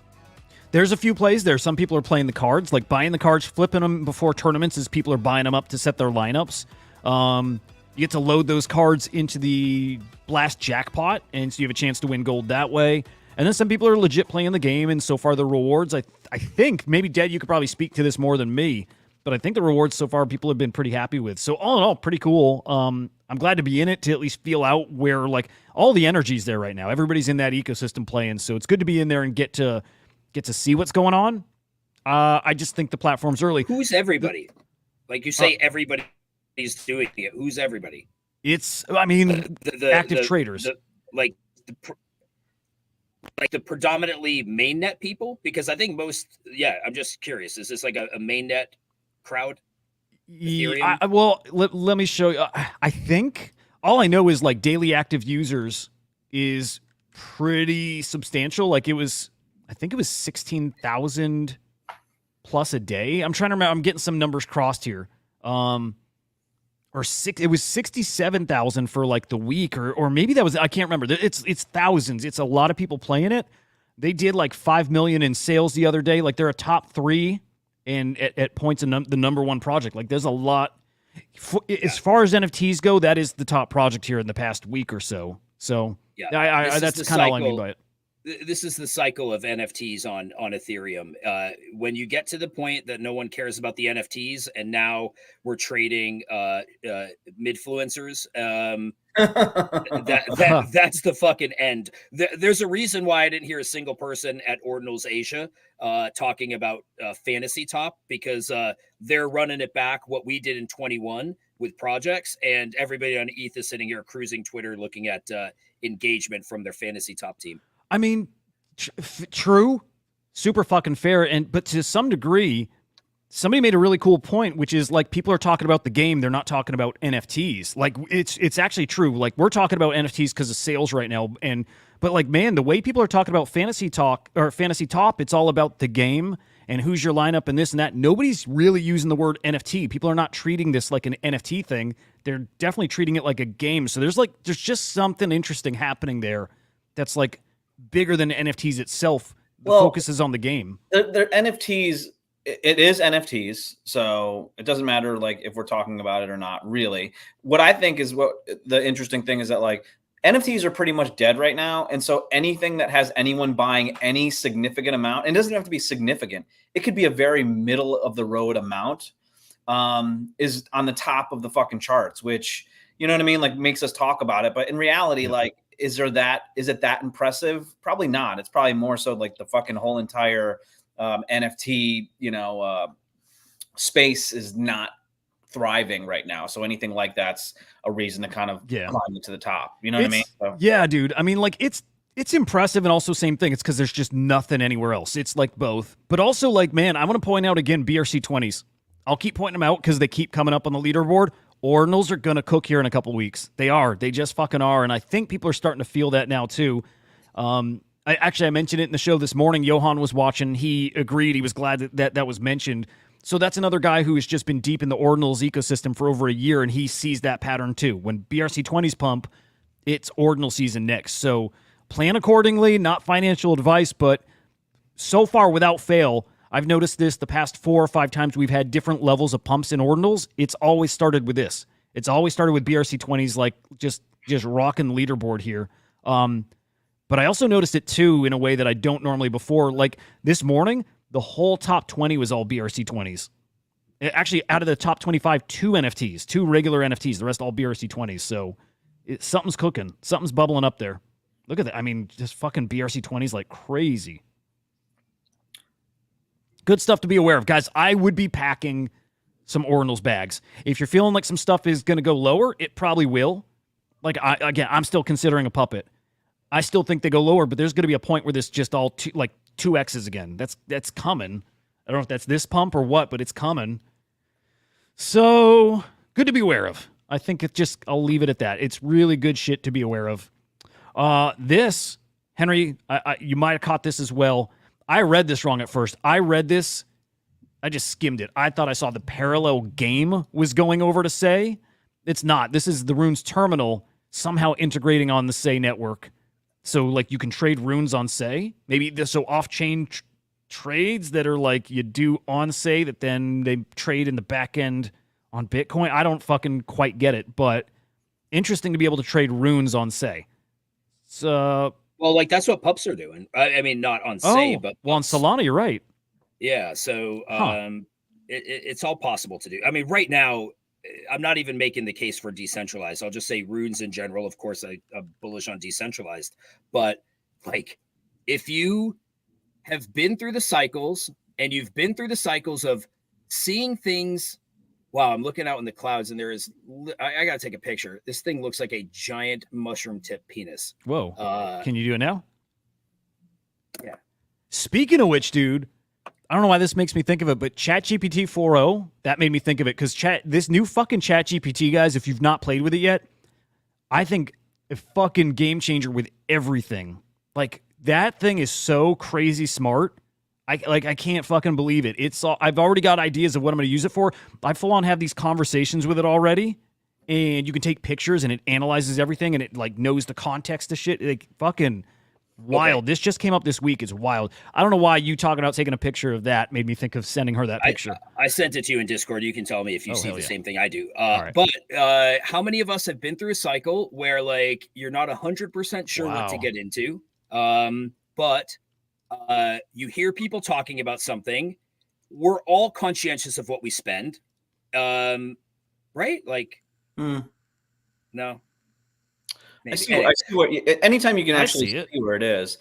There's a few plays there. Some people are playing the cards, like buying the cards, flipping them before tournaments as people are buying them up to set their lineups. You get to load those cards into the Blast Jackpot, and so you have a chance to win gold that way. And then some people are legit playing the game, and so far the rewards, I think, maybe Dad, you could probably speak to this more than me, but I think the rewards so far people have been pretty happy with. So all in all, pretty cool. I'm glad to be in it to at least feel out where like all the energy's there right now. Everybody's in that ecosystem playing, so it's good to be in there and get to see what's going on. I just think the platform's early. Who's everybody? Like you say, everybody's doing it. Who's everybody? It's, I mean, the active traders. Like the predominantly mainnet people? Because I think most, I'm just curious. Is this like a mainnet crowd? Yeah, well, let me show you. I think all I know is like daily active users is pretty substantial. Like I think it was 16,000 plus a day. I'm trying to remember. I'm getting some numbers crossed here. It was 67,000 for like the week, or maybe that was, I can't remember. It's thousands. It's a lot of people playing it. They did like 5 million in sales the other day. Like they're a top 3 and at points in the number 1 project. Like there's a lot. As far as NFTs go, that is the top project here in the past week or so. So that's kind of all I mean by it. This is the cycle of NFTs on Ethereum. When you get to the point that no one cares about the NFTs, and now we're trading midfluencers, that's the fucking end. There's a reason why I didn't hear a single person at Ordinals Asia talking about Fantasy Top, because they're running it back what we did in 21 with projects, and everybody on ETH is sitting here cruising Twitter looking at engagement from their Fantasy Top team. I mean, true, super fucking fair, but to some degree, somebody made a really cool point, which is like people are talking about the game, they're not talking about NFTs. Like it's actually true. Like we're talking about NFTs because of sales right now, but like man, the way people are talking about Fantasy Talk or Fantasy Top, it's all about the game and who's your lineup and this and that. Nobody's really using the word NFT. People are not treating this like an NFT thing. They're definitely treating it like a game. So there's just something interesting happening there that's like bigger than NFTs itself. The focus is on the game. They're NFTs. It is NFTs, so it doesn't matter like if we're talking about it or not. Really, what I think is what the interesting thing is that like NFTs are pretty much dead right now, and so anything that has anyone buying any significant amount, and it doesn't have to be significant. It could be a very middle of the road amount, is on the top of the fucking charts, which you know what I mean, like makes us talk about it. But in reality, like. Is it that impressive? Probably not. It's probably more so like the fucking whole entire NFT, space is not thriving right now. So anything like that's a reason to kind of climb it to the top. You know what I mean? So. Yeah, dude. I mean, like it's impressive, and also same thing. It's because there's just nothing anywhere else. It's like both, but also like, man, I want to point out again BRC20s. I'll keep pointing them out because they keep coming up on the leaderboard. Ordinals are going to cook here in a couple weeks. They are. They just fucking are. And I think people are starting to feel that now, too. I mentioned it in the show this morning. Johan was watching. He agreed. He was glad that was mentioned. So that's another guy who has just been deep in the Ordinals ecosystem for over a year, and he sees that pattern, too. When BRC20s pump, it's Ordinal season next. So plan accordingly, not financial advice, but so far, without fail, I've noticed this the past 4 or 5 times we've had different levels of pumps in Ordinals. It's always started with this. It's always started with BRC20s, like just rocking the leaderboard here. But I also noticed it too in a way that I don't normally before. Like this morning, the whole top 20 was all BRC20s. Actually, out of the top 25, 2 NFTs, 2 regular NFTs. The rest all BRC20s. So something's cooking. Something's bubbling up there. Look at that. I mean, just fucking BRC20s like crazy. Good stuff to be aware of. Guys, I would be packing some Ordinals bags. If you're feeling like some stuff is going to go lower, it probably will. Like, I'm still considering a puppet. I still think they go lower, but there's going to be a point where this just all 2X's again. That's coming. I don't know if that's this pump or what, but it's coming. So, good to be aware of. I think I'll leave it at that. It's really good shit to be aware of. This, Henry, you might have caught this as well. I read this wrong at first. I read this I just skimmed it. I thought I saw the parallel game was going over to Say. It's not. This is the Runes terminal somehow integrating on the Say network. So like you can trade runes on Say. Maybe so off-chain trades that are like you do on Say that then they trade in the back end on Bitcoin. I don't fucking quite get it, but interesting to be able to trade runes on Say. So Well, like that's what pups are doing. I mean, not on Say, but well, on pups. Solana, you're right. Yeah, so it's all possible to do. I mean, right now, I'm not even making the case for decentralized. I'll just say runes in general. Of course, I'm bullish on decentralized. But like, if you have been through the cycles and you've been through the cycles of seeing things, wow, I'm looking out in the clouds and there is, I got to take a picture. This thing looks like a giant mushroom tip penis. Whoa. Can you do it now? Yeah. Speaking of which, dude, I don't know why this makes me think of it, but ChatGPT 4.0, that made me think of it because this new fucking ChatGPT, guys, if you've not played with it yet, I think a fucking game changer with everything. Like, that thing is so crazy smart. I can't fucking believe it. I've already got ideas of what I'm going to use it for. I full on have these conversations with it already, and you can take pictures and it analyzes everything and it like knows the context of shit. Like, fucking wild. Okay. This just came up this week. It's wild. I don't know why you talking about taking a picture of that made me think of sending her that picture. I sent it to you in Discord. You can tell me if you see the same thing I do. Right. But how many of us have been through a cycle where like you're not 100% sure what to get into, but you hear people talking about something. We're all conscientious of what we spend, right? Like, no. I see what anytime you can actually see where it is.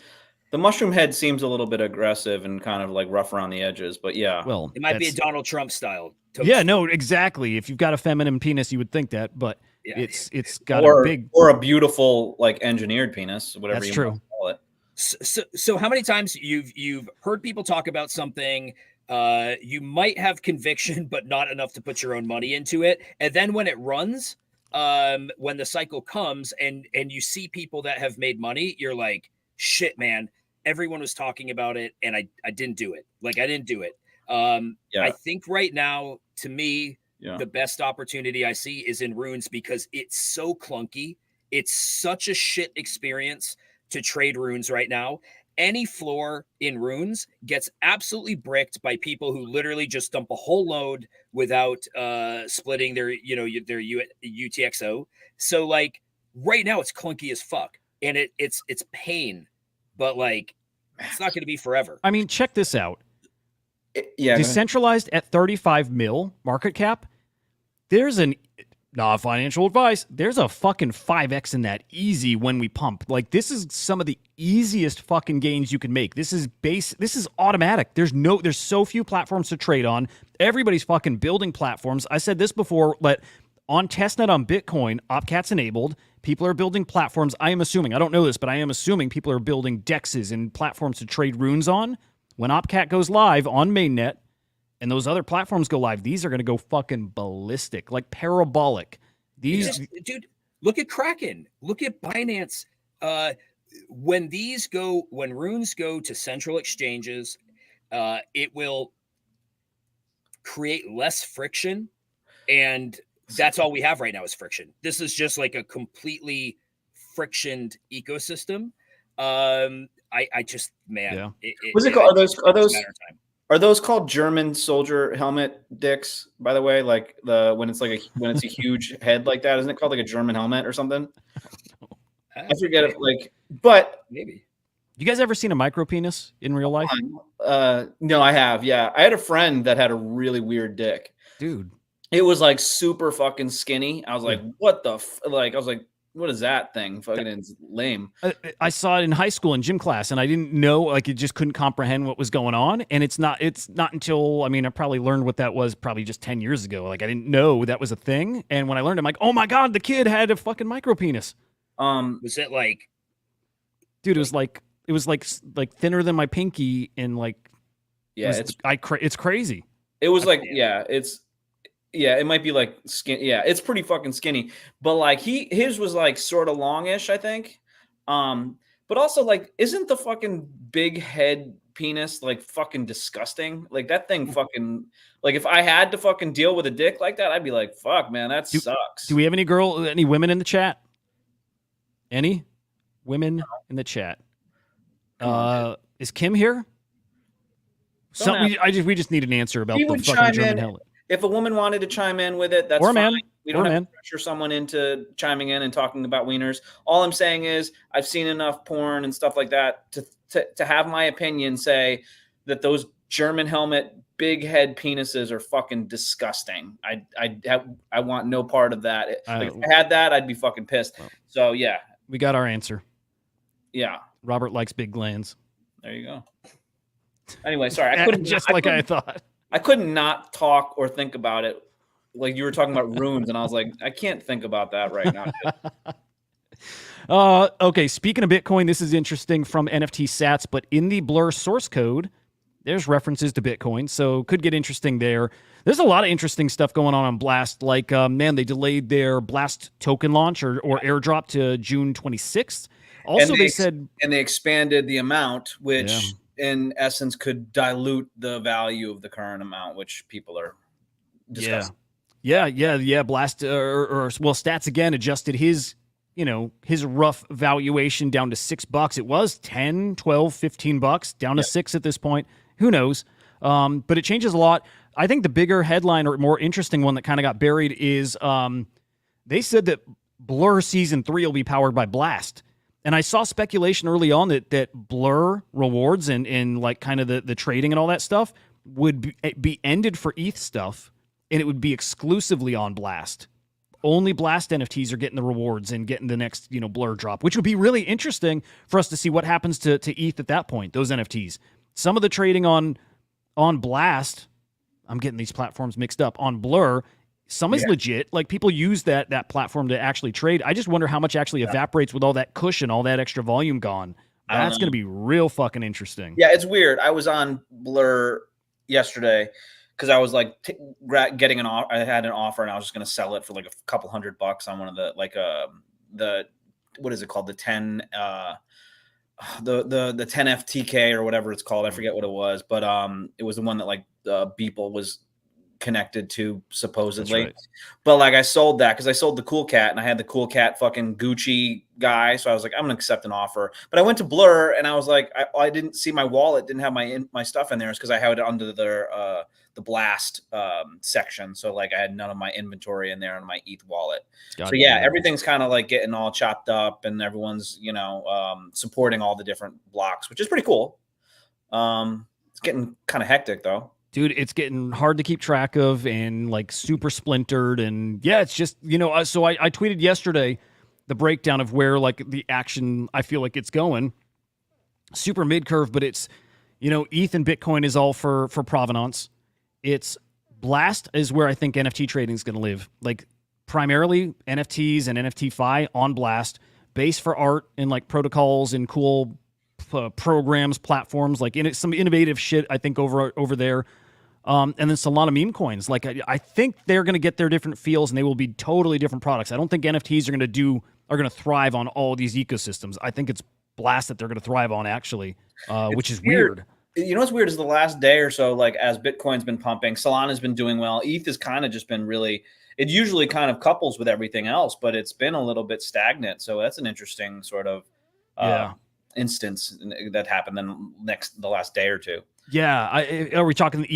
The mushroom head seems a little bit aggressive and kind of like rough around the edges, but yeah. Well, it might be a Donald Trump style. Yeah, no, exactly. If you've got a feminine penis, you would think that, but it's got a big or a beautiful like engineered penis, whatever you want to call it. So how many times you've heard people talk about something, you might have conviction, but not enough to put your own money into it. And then when it runs, when the cycle comes and you see people that have made money, you're like, shit, man, everyone was talking about it. And I didn't do it. Like I didn't do it. I think right now, to me, the best opportunity I see is in runes because it's so clunky. It's such a shit experience to trade runes right now. Any floor in runes gets absolutely bricked by people who literally just dump a whole load without splitting their UTXO. So like right now it's clunky as fuck and it's pain, but like it's not going to be forever. I mean, check this out. Decentralized at 35 mil market cap. There's not financial advice. There's a fucking 5x in that easy when we pump. Like this is some of the easiest fucking gains you can make. This is automatic. There's so few platforms to trade on. Everybody's fucking building platforms. I said this before, but on testnet on Bitcoin, Opcat's enabled. People are building platforms. I am assuming, I don't know this, but I am assuming people are building dexes and platforms to trade runes on. When Opcat goes live on mainnet, and those other platforms go live, these are going to go fucking ballistic, like parabolic. Dude, look at Kraken. Look at Binance. When runes go to central exchanges, it will create less friction. And that's all we have right now is friction. This is just like a completely frictioned ecosystem. I just, man. Yeah. What's it called? Are those called German soldier helmet dicks, by the way? Like when it's a huge head like that, isn't it called like a German helmet or something? I forget it. Like, but maybe. You guys ever seen a micro penis in real life? No, I have. Yeah, I had a friend that had a really weird dick, dude. It was like super fucking skinny. I was like, what the I was like, what is that thing? Fucking it's lame. I saw it in high school in gym class, and I didn't know, like, it just couldn't comprehend what was going on. And it's not until, I mean, I probably learned what that was probably just 10 years ago. Like, I didn't know that was a thing. And when I learned, I'm like, oh my God, the kid had a fucking micro penis. Was it like, dude, it was like thinner than my pinky, and like, it's crazy. It was like, it might be like skin. Yeah, it's pretty fucking skinny. But like his was like sort of longish, I think. But also like, isn't the fucking big head penis like fucking disgusting. Like that thing fucking like if I had to fucking deal with a dick like that, I'd be like, fuck, man, that sucks. Do we have any women in the chat? Any women in the chat? Is Kim here? We just need an answer about She the would fucking chime German in. helmet. If a woman wanted to chime in with it, that's Or a fine. man. We Or don't a have man. to pressure someone into chiming in and talking about wieners. All I'm saying is I've seen enough porn and stuff like that to have my opinion say that those German helmet big head penises are fucking disgusting. I want no part of that. Like if I had that, I'd be fucking pissed. Well, so yeah, we got our answer. Yeah. Robert likes big glands. There you go. Anyway, sorry, I couldn't I thought. I couldn't not talk or think about it. Like you were talking about runes, and I was like, I can't think about that right now. Okay, speaking of Bitcoin, this is interesting from NFT Sats, but in the Blur source code, there's references to Bitcoin, so could get interesting there. There's a lot of interesting stuff going on Blast. Like, man, they delayed their Blast token launch or airdrop to June 26th. Also, they said... And they expanded the amount, which in essence could dilute the value of the current amount, which people are discussing. Yeah. Blast, Stats again adjusted his rough valuation down to $6. It was 10, 12, 15 bucks, down to $6 at this point. Who knows? But it changes a lot. I think the bigger headline or more interesting one that kind of got buried is they said that Blur Season 3 will be powered by Blast. And I saw speculation early on that Blur rewards and like kind of the trading and all that stuff would be ended for ETH stuff, and it would be exclusively on Blast. Only Blast NFTs are getting the rewards and getting the next, Blur drop, which would be really interesting for us to see what happens to ETH at that point, those NFTs. Some of the trading on Blast, I'm getting these platforms mixed up, on Blur, some is legit. Like people use that platform to actually trade. I just wonder how much actually evaporates with all that cushion, all that extra volume gone. That's going to be real fucking interesting. Yeah, it's weird. I was on Blur yesterday because I was like getting an offer. I had an offer and I was just going to sell it for like a couple $100 on one of the what is it called? The 10 the 10 FTK or whatever it's called. I forget what it was, but it was the one that like Beeple was connected to supposedly. Right. But like I sold that because I sold the Cool Cat and I had the Cool Cat fucking Gucci guy, so I was like, I'm gonna accept an offer. But I went to Blur and I was like, I didn't see my wallet, didn't have my stuff in there. It's because I had it under the Blast section, so like I had none of my inventory in there on my ETH wallet. So yeah, everything's kind of like getting all chopped up and everyone's supporting all the different blocks, which is pretty cool. It's getting kind of hectic though. Dude, it's getting hard to keep track of and like super splintered. And yeah, it's just, so I tweeted yesterday the breakdown of where like the action I feel like it's going. Super mid curve, but it's, ETH and Bitcoin is all for provenance. It's Blast is where I think NFT trading is going to live. Like primarily NFTs and NFT-Fi on Blast, base for art and like protocols and cool programs, platforms, like some innovative shit, I think, over there. And then Solana meme coins. Like, I think they're going to get their different feels and they will be totally different products. I don't think NFTs are going to thrive on all these ecosystems. I think it's Blast that they're going to thrive on, actually, which is weird. What's weird is the last day or so, like as Bitcoin's been pumping, Solana's been doing well. ETH has kind of just been really, it usually kind of couples with everything else, but it's been a little bit stagnant. So that's an interesting sort of instance that happened the last day or two. Yeah, are we talking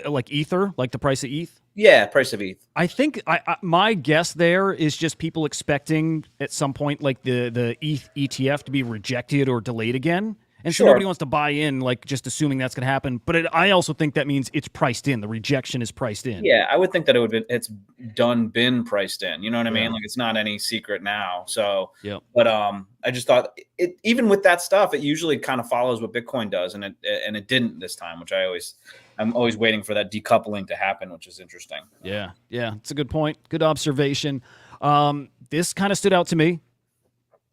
like Ether, like the price of ETH? Yeah, price of ETH. I think my guess there is just people expecting at some point like the ETH ETF to be rejected or delayed again, and so nobody wants to buy in, like just assuming that's going to happen. But I also think that means it's priced in. The rejection is priced in. Yeah, I would think that it's been priced in. You know what I mean? Like it's not any secret now. So, but I just thought even with that stuff, it usually kind of follows what Bitcoin does, and it didn't this time, which I'm always waiting for that decoupling to happen, which is interesting. Yeah, it's a good point. Good observation. This kind of stood out to me.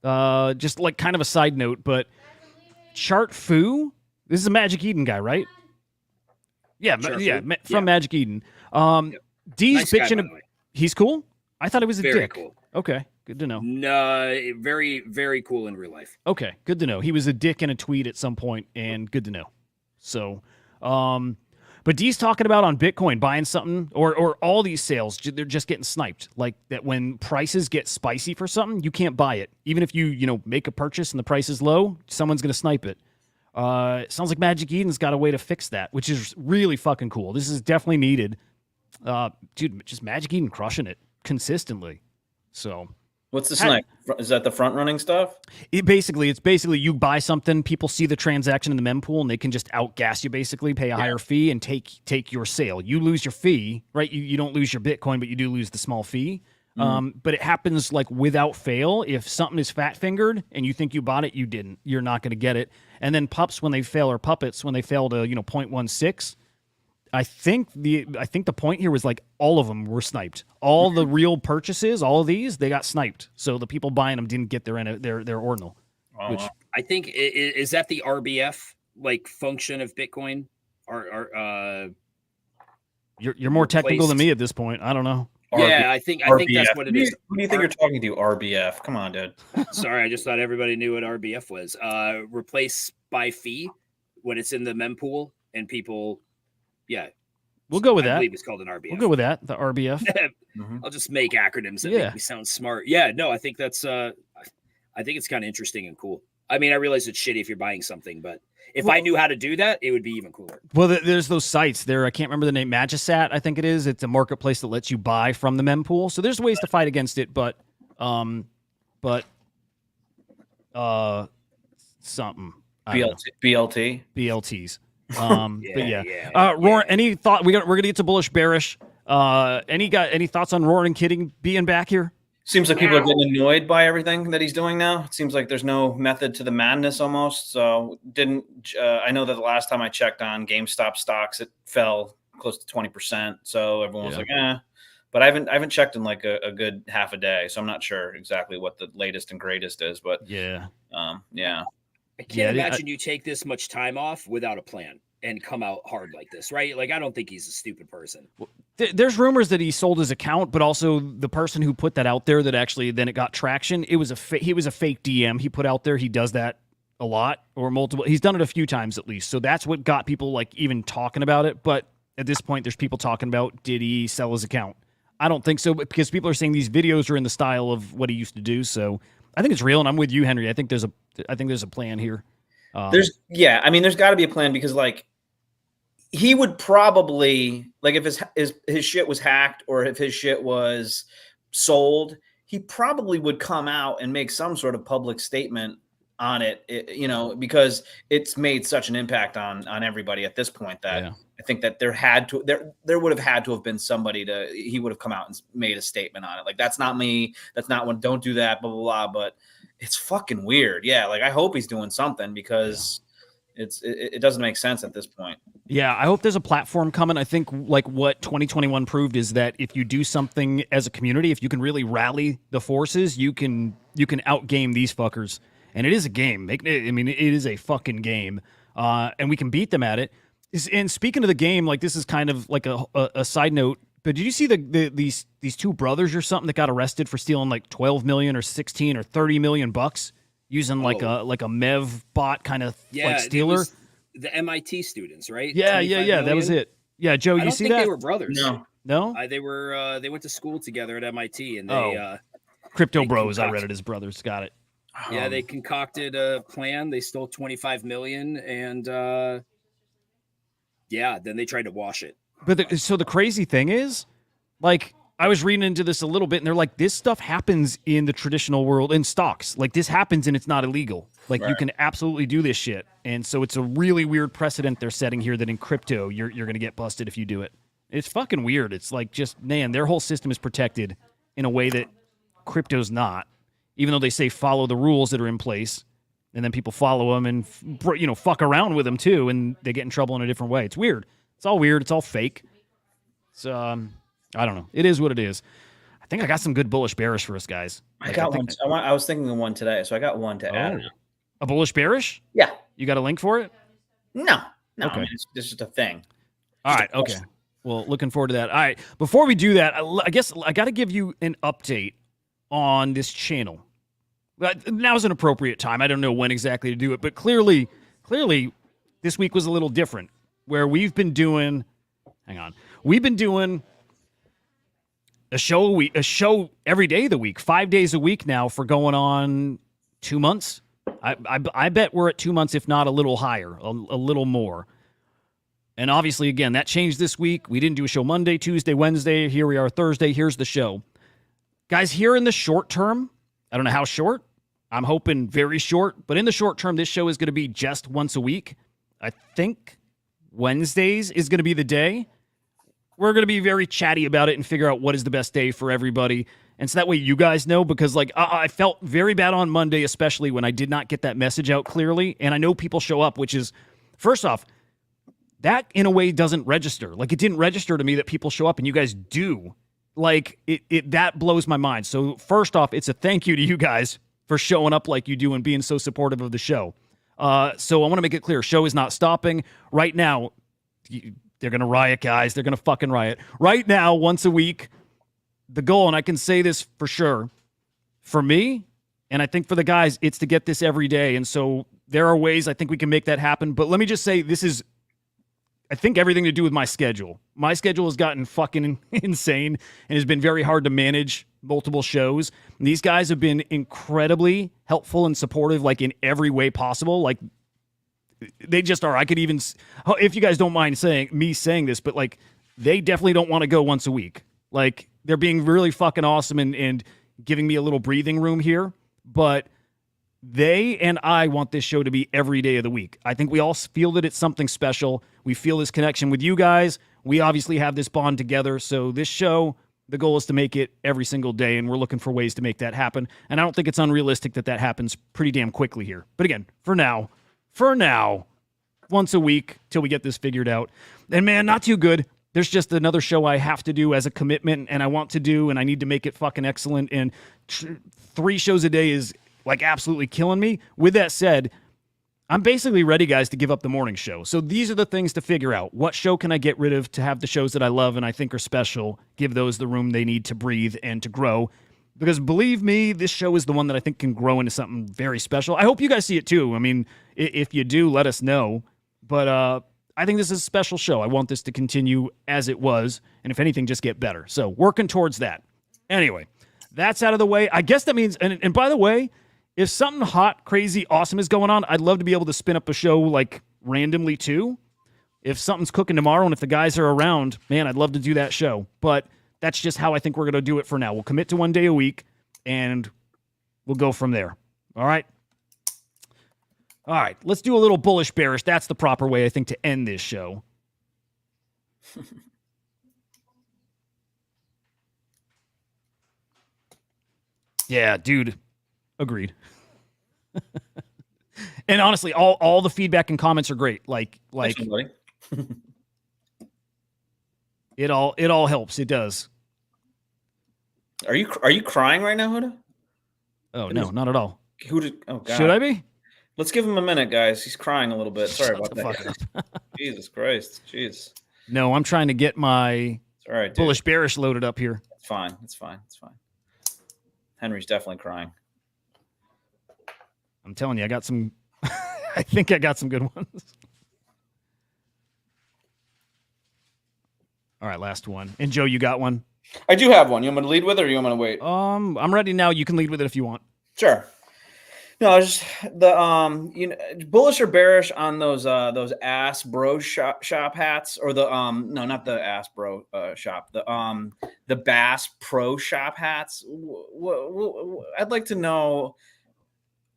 Just like kind of a side note, but Chart Foo, this is a Magic Eden guy, right? Yeah, from Magic Eden. D's nice bitching. Guy, he's cool. I thought he was a very dick. Cool. Okay, good to know. No, very, very cool in real life. Okay, good to know. He was a dick in a tweet at some point, and good to know. So, but D's talking about on Bitcoin buying something or all these sales, they're just getting sniped. Like that when prices get spicy for something, you can't buy it. Even if you make a purchase and the price is low, someone's going to snipe it. It sounds like Magic Eden's got a way to fix that, which is really fucking cool. This is definitely needed. Dude, just Magic Eden crushing it consistently. So What's the snipe? Is that the front running stuff? it's basically you buy something, people see the transaction in the mempool, and they can just outgas you. Basically, pay a higher fee and take your sale. You lose your fee, right? You don't lose your Bitcoin, but you do lose the small fee. But it happens like without fail. If something is fat fingered and you think you bought it, you didn't. You're not going to get it. And then puppets when they fail to 0.16. I think the point here was like all of them were sniped. All the real purchases, all of these, they got sniped. So the people buying them didn't get their ordinal. Which I think is that the RBF like function of Bitcoin? Or you're more technical than me at this point. I don't know. Yeah, I think that's what it is. Who do you think you're talking to? RBF. Come on, dude. Sorry, I just thought everybody knew what RBF was. Replace by fee when it's in the mempool and people. Yeah, we'll go with I that. believe it's called an RBF. We'll go with that. The RBF. I'll just make acronyms that make me sound smart. Yeah, no, I think that's. I think it's kind of interesting and cool. I mean, I realize it's shitty if you're buying something, but if I knew how to do that, it would be even cooler. Well, there's those sites there. I can't remember the name. Magisat, I think it is. It's a marketplace that lets you buy from the mempool. So there's ways to fight against it, but something. BLT. BLTs. But yeah. Roar, any thought? We're gonna get to bullish, bearish. Any thoughts on Roar and Kidding being back here? Seems like people are getting annoyed by everything that he's doing now. It seems like there's no method to the madness almost. So I know that the last time I checked on GameStop stocks, it fell close to 20%. So everyone was like, but I haven't checked in like a good half a day. So I'm not sure exactly what the latest and greatest is, but yeah. I can't imagine you take this much time off without a plan and come out hard like this, right? Like, I don't think he's a stupid person. There's rumors that he sold his account, but also the person who put that out there that actually then it got traction. He was a fake DM he put out there. He does that a lot or multiple. He's done it a few times at least. So that's what got people like even talking about it. But at this point, there's people talking about, did he sell his account? I don't think so, because people are saying these videos are in the style of what he used to do. So I think it's real, and I'm with you, Henry. I think there's a plan here. there's got to be a plan, because like he would probably, like, if his shit was hacked or if his shit was sold, he probably would come out and make some sort of public statement on it, because it's made such an impact on everybody at this point that I think that there would have had to have been somebody he would have come out and made a statement on it. Like, that's not me. That's not one. Don't do that, blah, blah, blah. But it's fucking weird. Yeah. Like, I hope he's doing something, because it doesn't make sense at this point. Yeah, I hope there's a platform coming. I think like what 2021 proved is that if you do something as a community, if you can really rally the forces, you can outgame these fuckers. And it is a game. It is a fucking game. And we can beat them at it. And speaking of the game, like, this is kind of like a side note, but did you see these two brothers or something that got arrested for stealing like 12 million or 16 or 30 million bucks using like a Mev bot kind of like stealer? The MIT students, right? Yeah. That was it. Yeah, Joe, you see that? They were brothers. No. They went to school together at MIT, and they Crypto Bros. I read it as brothers. Got it. Yeah, they concocted a plan. They stole 25 million, and then they tried to wash it. But so the crazy thing is, like, I was reading into this a little bit, and they're like, this stuff happens in the traditional world in stocks. Like, this happens, and it's not illegal. Like, you can absolutely do this shit. And so it's a really weird precedent they're setting here that in crypto, you're going to get busted if you do it. It's fucking weird. It's like, just, man, their whole system is protected in a way that crypto's not, even though they say follow the rules that are in place, and then people follow them and, fuck around with them too, and they get in trouble in a different way. It's weird. It's all weird. It's all fake. So, I don't know. It is what it is. I think I got some good bullish bearish for us, guys. I got one. I was thinking of one today, so I got one to add. A bullish bearish? Yeah. You got a link for it? No. Okay. I mean, it's just a thing. All right. Okay. Well, looking forward to that. All right. Before we do that, I guess I got to give you an update on this channel. Now's an appropriate time. I don't know when exactly to do it, but clearly, this week was a little different, where we've been doing a show every day of the week, 5 days a week now for going on 2 months. I bet we're at 2 months, if not a little higher, a little more. And obviously, again, that changed this week. We didn't do a show Monday, Tuesday, Wednesday. Here we are Thursday. Here's the show. Guys, here in the short term, I don't know how short. I'm hoping very short. But in the short term, this show is going to be just once a week. I think Wednesdays is going to be the day. We're going to be very chatty about it and figure out what is the best day for everybody. And so that way you guys know, because like I felt very bad on Monday, especially when I did not get that message out clearly. And I know people show up, which is, first off, that in a way doesn't register. Like, it didn't register to me that people show up, and you guys do. Like, it that blows my mind. So first off, it's a thank you to you guys for showing up like you do and being so supportive of the show. So I want to make it clear, show is not stopping. Right now, they're going to riot, guys. They're going to fucking riot. Right now, once a week, the goal, and I can say this for sure, for me, and I think for the guys, it's to get this every day. And so there are ways I think we can make that happen. But let me just say, this is, I think, everything to do with my schedule. My schedule has gotten fucking insane and has been very hard to manage multiple shows. And these guys have been incredibly helpful and supportive, like in every way possible. Like, they just are. I could even, if you guys don't mind saying this, but like, they definitely don't want to go once a week. Like, they're being really fucking awesome and giving me a little breathing room here. But they and I want this show to be every day of the week. I think we all feel that it's something special. We feel this connection with you guys. We obviously have this bond together. So this show, the goal is to make it every single day, and we're looking for ways to make that happen. And I don't think it's unrealistic that happens pretty damn quickly here. But again, for now, once a week till we get this figured out. And man, not too good. There's just another show I have to do as a commitment, and I want to do, and I need to make it fucking excellent. And 3 shows a day is like absolutely killing me. With that said, I'm basically ready, guys, to give up the morning show. So these are the things to figure out. What show can I get rid of to have the shows that I love and I think are special, give those the room they need to breathe and to grow? Because believe me, this show is the one that I think can grow into something very special. I hope you guys see it too. I mean, if you do, let us know. But I think this is a special show. I want this to continue as it was, and if anything, just get better. So working towards that. Anyway, that's out of the way. I guess that means, and by the way, if something hot, crazy, awesome is going on, I'd love to be able to spin up a show like randomly too. If something's cooking tomorrow and if the guys are around, man, I'd love to do that show. But that's just how I think we're going to do it for now. We'll commit to 1 day a week, and we'll go from there. All right? All right, let's do a little bullish bearish. That's the proper way, I think, to end this show. Yeah, dude. Agreed. And honestly, all the feedback and comments are great. Like it all helps. It does. Are you crying right now, Huda? Oh no, not at all. Oh God. Should I be? Let's give him a minute, guys. He's crying a little bit. Sorry Shut about the that. fuck up. Jesus Christ. Jeez. No, I'm trying to get my It's all right, dude. bullish bearish loaded up here. It's fine. It's fine. It's fine. Henry's definitely crying. I'm telling you, I got some. I think I got some good ones. All right, last one. And Joe, you got one? I do have one. You want me to lead with it, or you want me to wait? I'm ready now. You can lead with it if you want. Sure. No, just the bullish or bearish on those ass bro shop hats, or the no, not the ass bro shop, the Bass Pro Shop hats. I'd like to know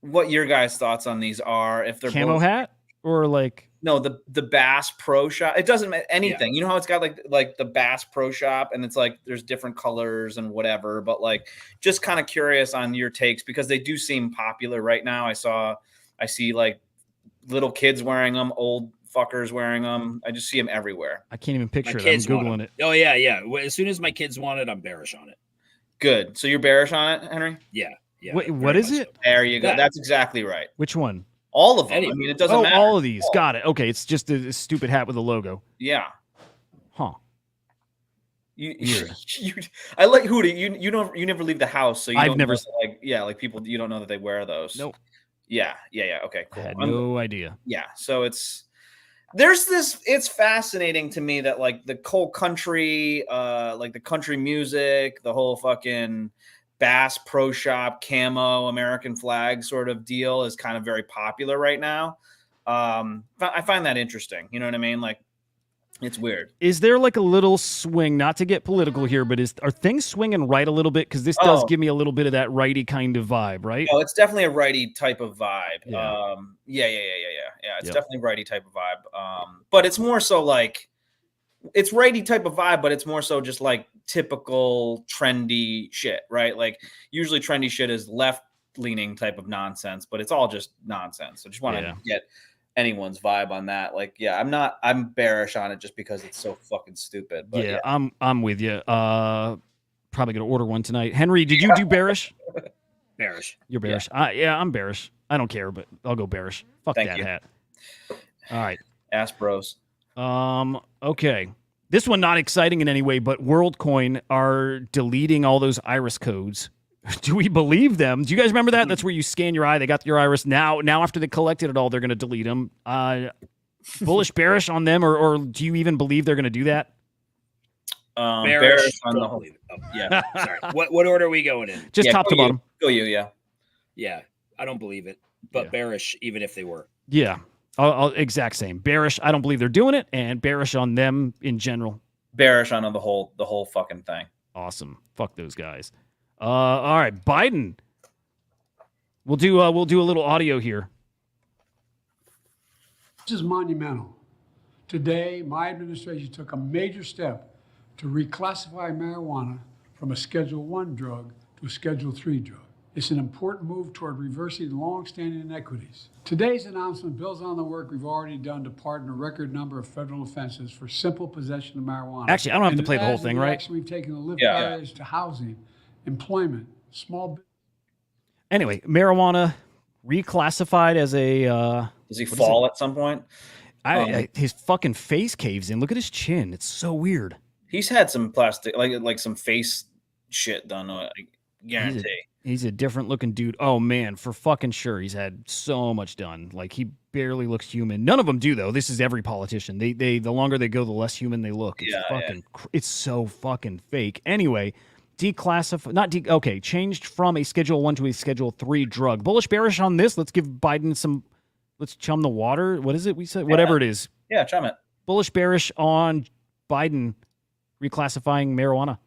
what your guys' thoughts on these are. If they're Camo both, hat or like no, the Bass Pro Shop. It doesn't matter anything. Yeah. You know how it's got like the Bass Pro Shop, and it's like there's different colors and whatever. But like, just kind of curious on your takes, because they do seem popular right now. I see like little kids wearing them, old fuckers wearing them. I just see them everywhere. I can't even picture it. I'm Googling it. Oh yeah. As soon as my kids want it, I'm bearish on it. Good. So you're bearish on it, Henry? Yeah. Wait, what is it? There you go. That's exactly right. Which one? All of them. I mean, it doesn't matter. All of these. Got it. Okay, it's just a stupid hat with a logo. Yeah. Huh. I like Huda. You never leave the house, so I've never like people. You don't know that they wear those. Nope. Yeah. Okay. Cool. I had no idea. Yeah. So it's there's this, it's fascinating to me that like the whole country, like the country music, the whole fucking Bass Pro Shop camo American flag sort of deal is kind of very popular right now. I find that interesting. You know what I mean? Like, it's weird. Is there like a little swing, not to get political here, but are things swinging right a little bit? Because this does give me a little bit of that righty kind of vibe, right? Oh, it's definitely a righty type of vibe. Yeah. Yeah. It's definitely righty type of vibe. But it's more so like, it's righty type of vibe, but it's more so just like typical trendy shit, right? Like usually trendy shit is left leaning type of nonsense, but it's all just nonsense. So just want to get anyone's vibe on that. Like, yeah, I'm bearish on it just because it's so fucking stupid. But yeah. I'm with you. Probably gonna order one tonight. Henry, did you do bearish? Bearish. You're bearish. Yeah, I'm bearish. I don't care, but I'll go bearish. Fuck Thank that you. hat. All right. Ass bros. Okay. This one not exciting in any way, but WorldCoin are deleting all those iris codes. Do we believe them? Do you guys remember that? That's where you scan your eye. They got your iris. Now after they collected it all, they're going to delete them. Bullish, bearish on them, or do you even believe they're going to do that? Bearish on the whole. Yeah. Sorry. What order are we going in? Just top to bottom. Go you, yeah. Yeah. I don't believe it, but bearish even if they were. Yeah. I'll exact same. Bearish, I don't believe they're doing it, and bearish on them in general. Bearish on the whole fucking thing. Awesome. Fuck those guys. All right, Biden. We'll do a little audio here. This is monumental. Today, my administration took a major step to reclassify marijuana from a Schedule I drug to a Schedule III drug. It's an important move toward reversing long-standing inequities. Today's announcement builds on the work we've already done to pardon a record number of federal offenses for simple possession of marijuana. Actually, I don't have to play the whole thing, right? Action we've taken to lift barriers to housing, employment, small business. Anyway, marijuana reclassified as a. Does he fall at some point? His fucking face caves in. Look at his chin. It's so weird. He's had some plastic, like some face shit done. I guarantee. He's a different looking dude. Oh man, for fucking sure. He's had so much done. Like he barely looks human. None of them do though. This is every politician. They the longer they go, the less human they look. It's it's so fucking fake. Anyway, changed from a Schedule I to a Schedule III drug. Bullish, bearish on this. Let's give Biden some. Let's chum the water. What is it we said? Whatever it is. Yeah, chum it. Bullish, bearish on Biden reclassifying marijuana.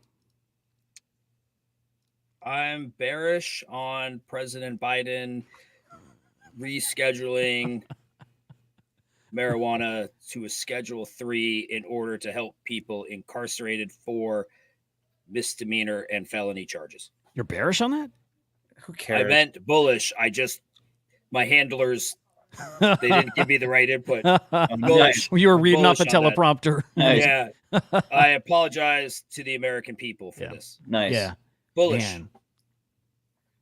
I'm bearish on President Biden rescheduling marijuana to a Schedule III in order to help people incarcerated for misdemeanor and felony charges. You're bearish on that? Who cares? I meant bullish. My handlers, they didn't give me the right input. Bullish. You were reading off a Bullish on that. teleprompter. Yeah. I apologize to the American people for this. Nice. Yeah. Bullish. Man.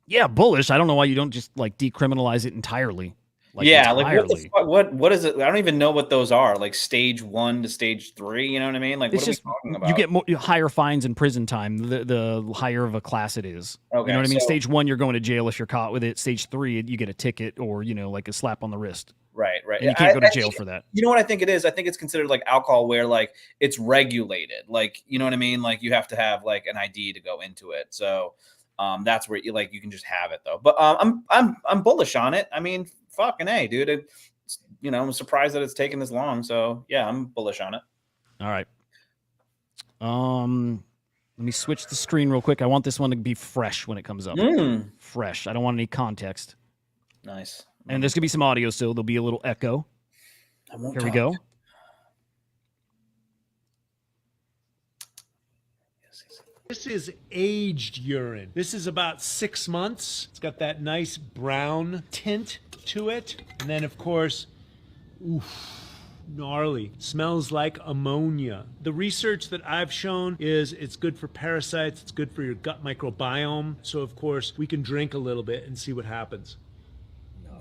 Yeah, bullish. I don't know why you don't just like decriminalize it entirely. Like, what is it? I don't even know what those are. Like Stage 1 to Stage 3. You know what I mean? Like, it's what just, are we talking about? you get more, higher fines and prison time. The higher of a class it is. Okay, you know what I mean? so- Stage 1, you're going to jail if you're caught with it. Stage 3, you get a ticket or like a slap on the wrist. Right. And you can't go to jail for that. You know what I think it is? I think it's considered like alcohol, where like it's regulated. Like, you know what I mean? Like you have to have like an ID to go into it. So that's where you can just have it though. But I'm bullish on it. I mean, fucking A, dude. I'm surprised that it's taken this long. So yeah, I'm bullish on it. All right. Let me switch the screen real quick. I want this one to be fresh when it comes up. Fresh. I don't want any context. Nice. And there's gonna be some audio, so there'll be a little echo. Here we go. This is aged urine. This is about 6 months. It's got that nice brown tint to it. And then, of course, gnarly. Smells like ammonia. The research that I've shown is it's good for parasites. It's good for your gut microbiome. So, of course, we can drink a little bit and see what happens.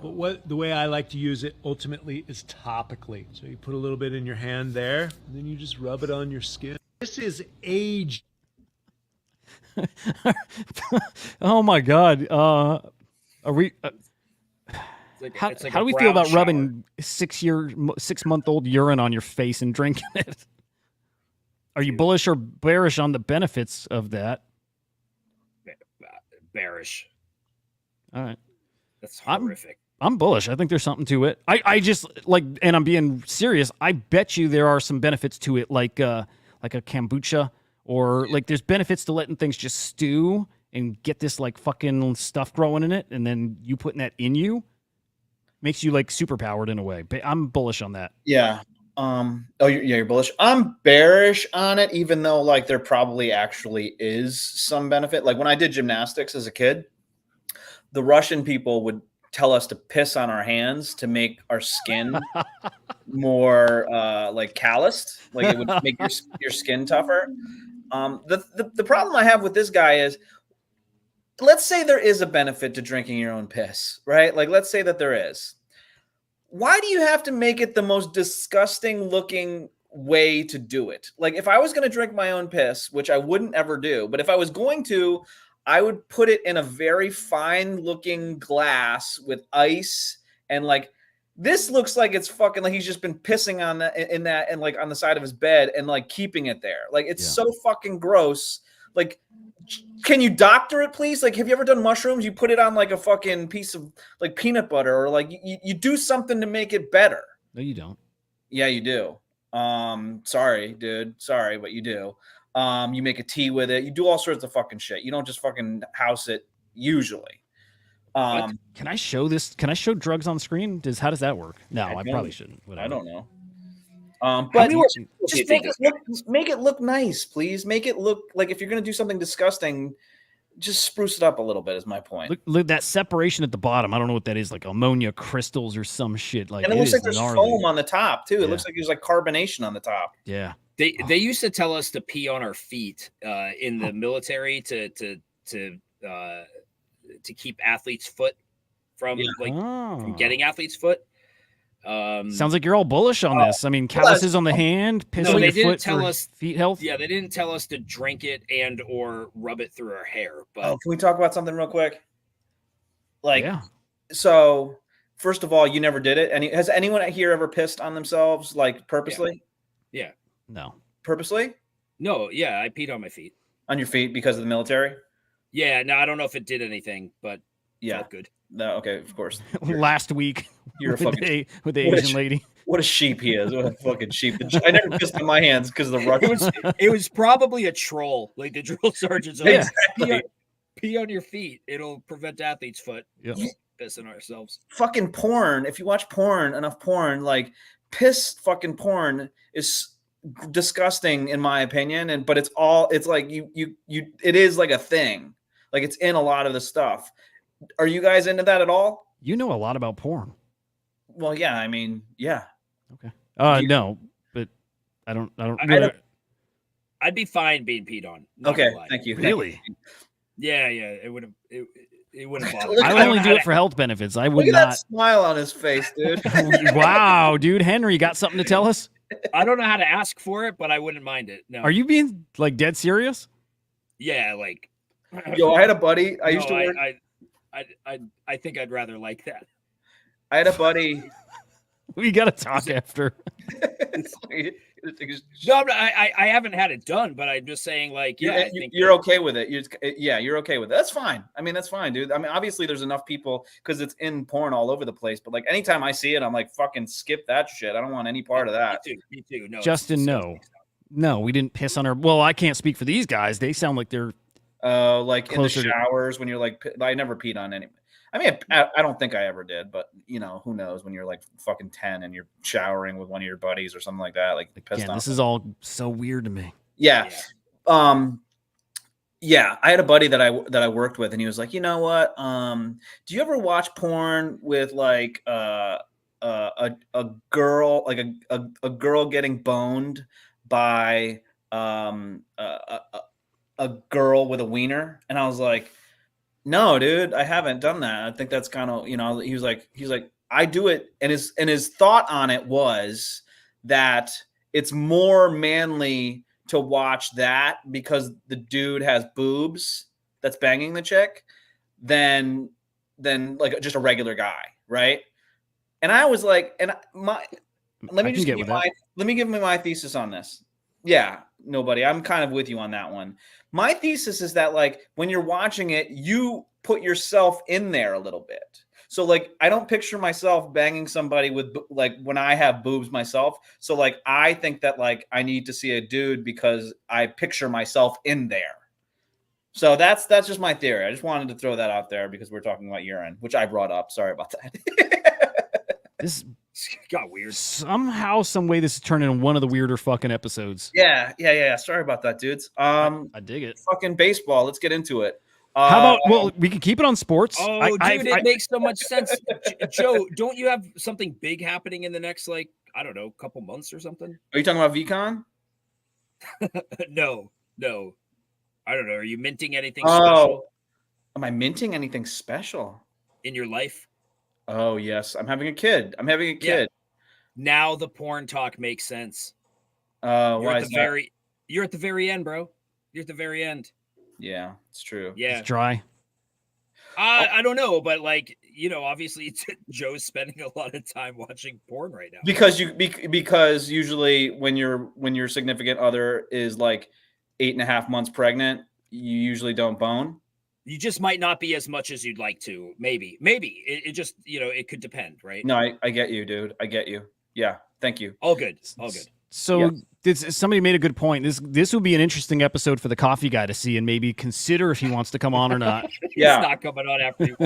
But the way I like to use it ultimately is topically. So you put a little bit in your hand there, and then you just rub it on your skin. This is aged. Oh my God. Are we? like How, it's like how a do we feel brown about shower. rubbing 6-month-old urine on your face and drinking it? Are you bullish or bearish on the benefits of that? Bearish? All right. That's I'm- horrific. I'm bullish. I think there's something to it. I just like, and I'm being serious. I bet you there are some benefits to it, like a kombucha, or like there's benefits to letting things just stew and get this like fucking stuff growing in it, and then you putting that in you makes you like superpowered in a way. But I'm bullish on that. Yeah. You're bullish. I'm bearish on it, even though like there probably actually is some benefit. Like when I did gymnastics as a kid, the Russian people would tell us to piss on our hands to make our skin more like calloused, like it would make your skin tougher. The problem I have with this guy is, let's say there is a benefit to drinking your own piss, right? Like let's say that there is. Why do you have to make it the most disgusting looking way to do it? Like if I was going to drink my own piss, which I wouldn't ever do, but if I was going to, I would put it in a very fine looking glass with ice, and like this looks like it's fucking like he's just been pissing on that and like on the side of his bed and like keeping it there. Like it's so fucking gross. Like, can you doctor it, please? Like, have you ever done mushrooms? You put it on like a fucking piece of like peanut butter, or like you do something to make it better. No, you don't. Yeah, you do. Sorry, dude. Sorry, but you do. You make a tea with it. You do all sorts of fucking shit. You don't just fucking house it usually. Can I show this? Can I show drugs on screen? How does that work? No, I probably shouldn't. I don't know. How But many words do you just think make it look nice, please. Make it look like, if you're gonna do something disgusting, just spruce it up a little bit. Is my point. Look that separation at the bottom. I don't know what that is, like ammonia crystals or some shit. Like, And it looks is like there's gnarly. foam on the top too. It Yeah. looks like there's like carbonation on the top. Yeah. They used to tell us to pee on our feet in the military to keep athletes' foot from from getting athletes' foot. Sounds like you're all bullish on this. I mean, calluses on the hand, piss on they your didn't foot tell for us feet health. Yeah, they didn't tell us to drink it and or rub it through our hair. But Can we talk about something real quick? Like, Yeah. so first of all, you never did it. And has anyone here ever pissed on themselves, like purposely? yeah, No. Purposely no, yeah, I peed on my feet. on your feet because of the military? Yeah, no, I don't know if it did anything, but Yeah. felt good. No, okay, of course. Last week You're with, a fucking with the what a Asian sh- lady. What a sheep he is. What a fucking sheep. I never pissed on my hands because of the Russians. It was probably a troll, like the drill sergeants. Are like, Exactly. pee on your feet. It'll prevent athlete's foot. Yeah. Pissing ourselves. Fucking porn. If you watch porn, enough porn, like piss fucking porn is disgusting in my opinion. But it's like it is like a thing. Like it's in a lot of the stuff. Are you guys into that at all? You know a lot about porn. Well, yeah, I mean, yeah. Okay. You- No, but I don't really. I'd be fine being peed on. not Okay, gonna lie. thank you. Really? Yeah, it would have. It would have bothered. Look, me. I would only do it for health benefits. I would Look at that not. smile on his face, dude. Wow, dude. Henry, you got something to tell us? I don't know how to ask for it, but I wouldn't mind it. No. Are you being like dead serious? Yeah, like. Yo, I had a buddy. I used to work. I think I'd rather like that. I had a buddy. We got to talk after. No, I haven't had it done, but I'm just saying, like, yeah, I think you're okay with it. You're okay with it. That's fine. I mean, that's fine, dude. I mean, obviously, there's enough people because it's in porn all over the place. But like, anytime I see it, I'm like, fucking skip that shit. I don't want any part of that. Me too. No, it's Justin, no. No, we didn't piss on her. Well, I can't speak for these guys. They sound like they're Like in the Closer to- showers when you're like, I never peed on any. I mean, I don't think I ever did, but you know, who knows when you're like fucking 10 and you're showering with one of your buddies or something like that. Like, pissed again, on this is all so weird to me. Yeah. Yeah, I had a buddy that I worked with, and he was like, you know what? Do you ever watch porn with like a girl, like a girl getting boned by a girl with a wiener? And I was like, no, dude, I haven't done that. I think that's kind of, you know, he was like, I do it. And his thought on it was that it's more manly to watch that because the dude has boobs that's banging the chick than like just a regular guy. Right. And I was like, and let I me can just get give you with that. let me give me my thesis on this. Yeah, nobody. I'm kind of with you on that one. My thesis is that like when you're watching it, you put yourself in there a little bit. So like I don't picture myself banging somebody with like when I have boobs myself. So like I think that like I need to see a dude because I picture myself in there. So that's just my theory. I just wanted to throw that out there because we're talking about urine, which I brought up. Sorry about that. This got weird. somehow, some way, this is turning into one of the weirder fucking episodes. Yeah. Sorry about that, dudes. I dig it. Fucking baseball. Let's get into it. How about? Well, we can keep it on sports. Oh, dude, it makes so much sense. Joe, don't you have something big happening in the next, like, I don't know, couple months or something? Are you talking about VCon? No. I don't know. Are you minting anything Oh, special am I minting anything special? in your life? Oh yes, I'm having a kid. Yeah. Now the porn talk makes sense. Why You're is that? you're at the very end, bro. You're at the very end. Yeah, it's true. Yeah. It's dry. I don't know, but like, you know, obviously Joe's spending a lot of time watching porn right now. Because usually when your significant other is like 8.5 months pregnant, you usually don't bone. You just might not be as much as you'd like to. Maybe it just, you know, it could depend, right? No, I get you, dude. I get you. Yeah, thank you. All good. So somebody made a good point. This would be an interesting episode for the coffee guy to see and maybe consider if he wants to come on or not. Yeah, He's not coming on after you.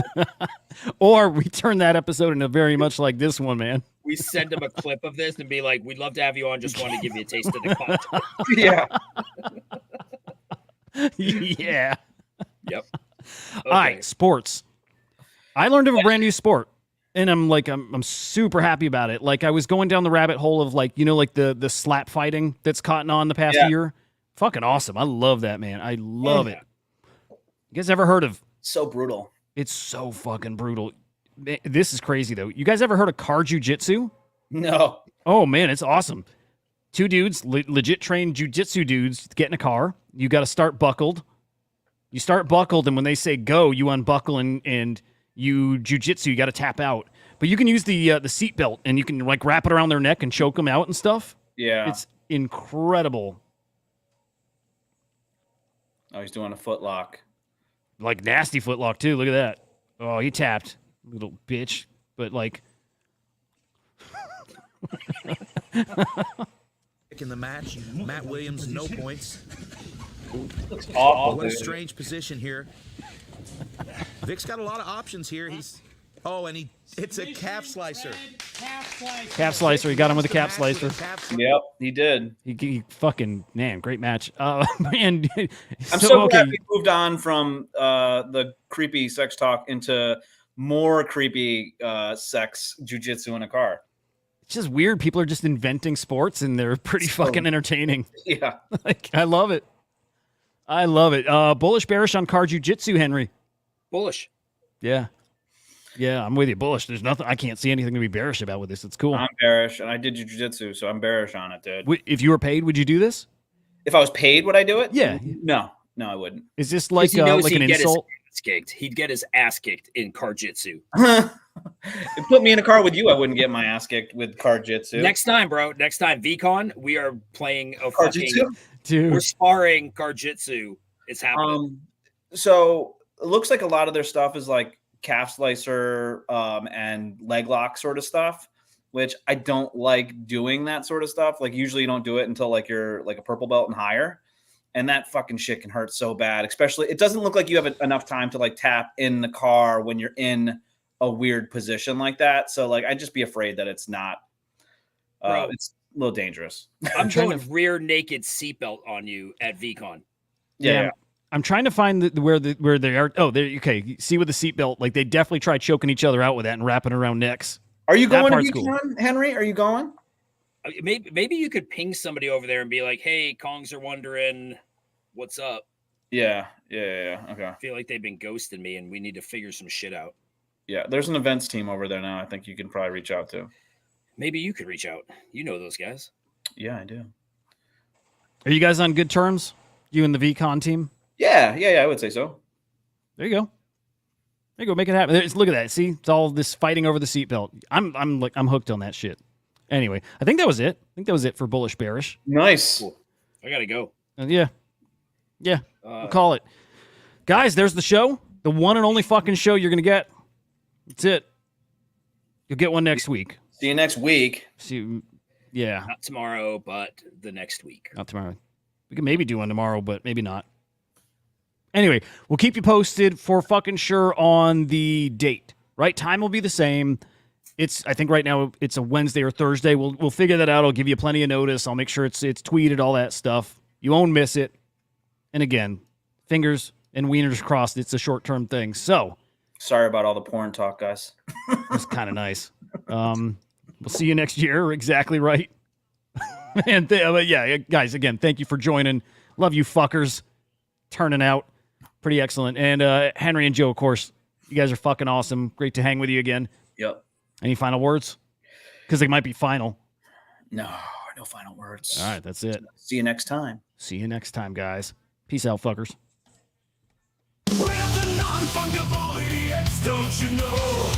Or we turn that episode into very much like this one, man. We send him a clip of this and be like, "We'd love to have you on. Just want to give you a taste of the content." yeah. Yeah. Yep. All right, sports. I learned of a brand new sport, and I'm super happy about it. Like I was going down the rabbit hole of like, you know, like the slap fighting that's caught on the past year. Fucking awesome. I love that, man. I love it. You guys ever heard of? So brutal. It's so fucking brutal. This is crazy though. You guys ever heard of car jujitsu? No. Oh man, it's awesome. Two dudes, legit trained jujitsu dudes, get in a car. You got to start buckled. You start buckled, and when they say go, you unbuckle and you jujitsu. You got to tap out, but you can use the seat belt, and you can like wrap it around their neck and choke them out and stuff. Yeah. It's incredible. Oh, he's doing a foot lock. Like nasty footlock too. Look at that. Oh, he tapped, little bitch. But like, in the match, Matt Williams, no points. It's awful. What a Dude. strange position here. Vic's got a lot of options here. It's a calf slicer. calf slicer. He got him with a calf slicer. Yep, he did. He fucking man, great match. Man, I'm so glad we moved on from the creepy sex talk into more creepy sex jujitsu in a car. It's just weird. People are just inventing sports, and they're pretty fucking entertaining. Yeah, Like I love it. I love it. Bullish, bearish on car jujitsu, Henry. Bullish. Yeah, I'm with you. Bullish. There's nothing. I can't see anything to be bearish about with this. It's cool. I'm bearish, and I did jujitsu, so I'm bearish on it, dude. If you were paid, would you do this? If I was paid, would I do it? Yeah. No, I wouldn't. Is this like He knows an he'd get insult? his ass kicked. He'd get his ass kicked in karjitsu. If put me in a car with you, I wouldn't get my ass kicked with car jitsu. Next time, bro. Next time, VCon, we are playing a car fucking. jitsu. Dude. We're sparring karjitsu. It's happening. So it looks like a lot of their stuff is like calf slicer and leg lock sort of stuff, which I don't like doing that sort of stuff. Like usually you don't do it until like you're like a purple belt and higher. And that fucking shit can hurt so bad, especially it doesn't look like you have enough time to like tap in the car when you're in a weird position like that. So like I'd just be afraid that it's not it's a little dangerous. I'm going rear naked seatbelt on you at VCon. Yeah. I'm trying to find where they are. Oh, there. Okay, see with the seatbelt, like they definitely tried choking each other out with that and wrapping around necks. Are you That going to part's VCon, Henry? Are you going? Maybe you could ping somebody over there and be like, "Hey, Kongs are wondering what's up." Yeah. Okay. I feel like they've been ghosting me, and we need to figure some shit out. Yeah, there's an events team over there now. I think you can probably reach out to. Maybe you could reach out. You know those guys. Yeah, I do. Are you guys on good terms? You and the VCon team? Yeah, I would say so. There you go. There you go, make it happen. Look at that. See, it's all this fighting over the seatbelt. I'm hooked on that shit. Anyway, I think that was it. For Bullish Bearish. Nice. Cool. I gotta go. Yeah, we'll call it. Guys, there's the show. The one and only fucking show you're gonna get. That's it. You'll get one next week. See you next week. Yeah. Not tomorrow, but the next week. Not tomorrow. We can maybe do one tomorrow, but maybe not. Anyway, we'll keep you posted for fucking sure on the date. Right? Time will be the same. I think right now it's a Wednesday or Thursday. We'll figure that out. I'll give you plenty of notice. I'll make sure it's tweeted, all that stuff. You won't miss it. And again, fingers and wieners crossed. It's a short-term thing. So, sorry about all the porn talk, guys. it's kind of nice. We'll see you next year. Exactly right. And yeah, guys, again, thank you for joining. Love you fuckers. Turning out. Pretty excellent. And Henry and Joe, of course, you guys are fucking awesome. Great to hang with you again. Yep. Any final words? Because they might be final. No final words. All right, that's it. See you next time. See you next time, guys. Peace out, fuckers. We're the non-fungible idiots, don't you know?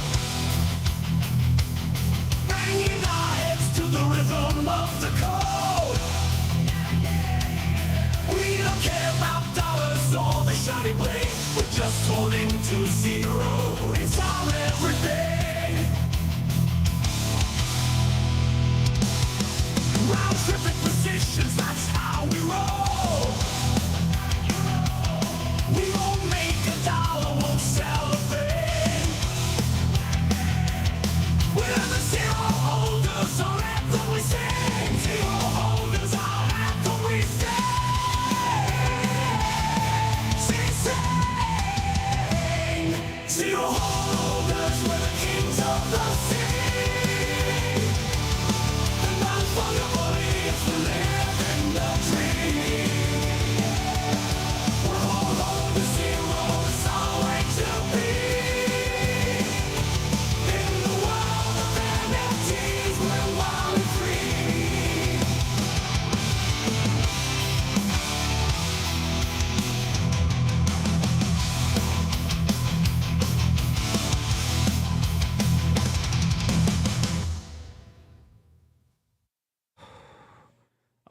Banging our heads to the rhythm of the code. We don't care about dollars or the shiny blade. We're just holding to zero. It's our everything. Round tripping positions, that's how we roll. We won't make a dollar, won't sell a thing. We're the zero holders, our anthem we sing. Zero holders, our anthem we sing. Zero holders, we're the kings of the sea. The non-fungible idiots, we live in the dream. We're all on the zero, it's our way to be. In the world of NFTs, we're wild and free.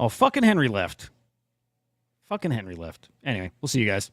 Oh, fucking Henry left. Anyway, we'll see you guys.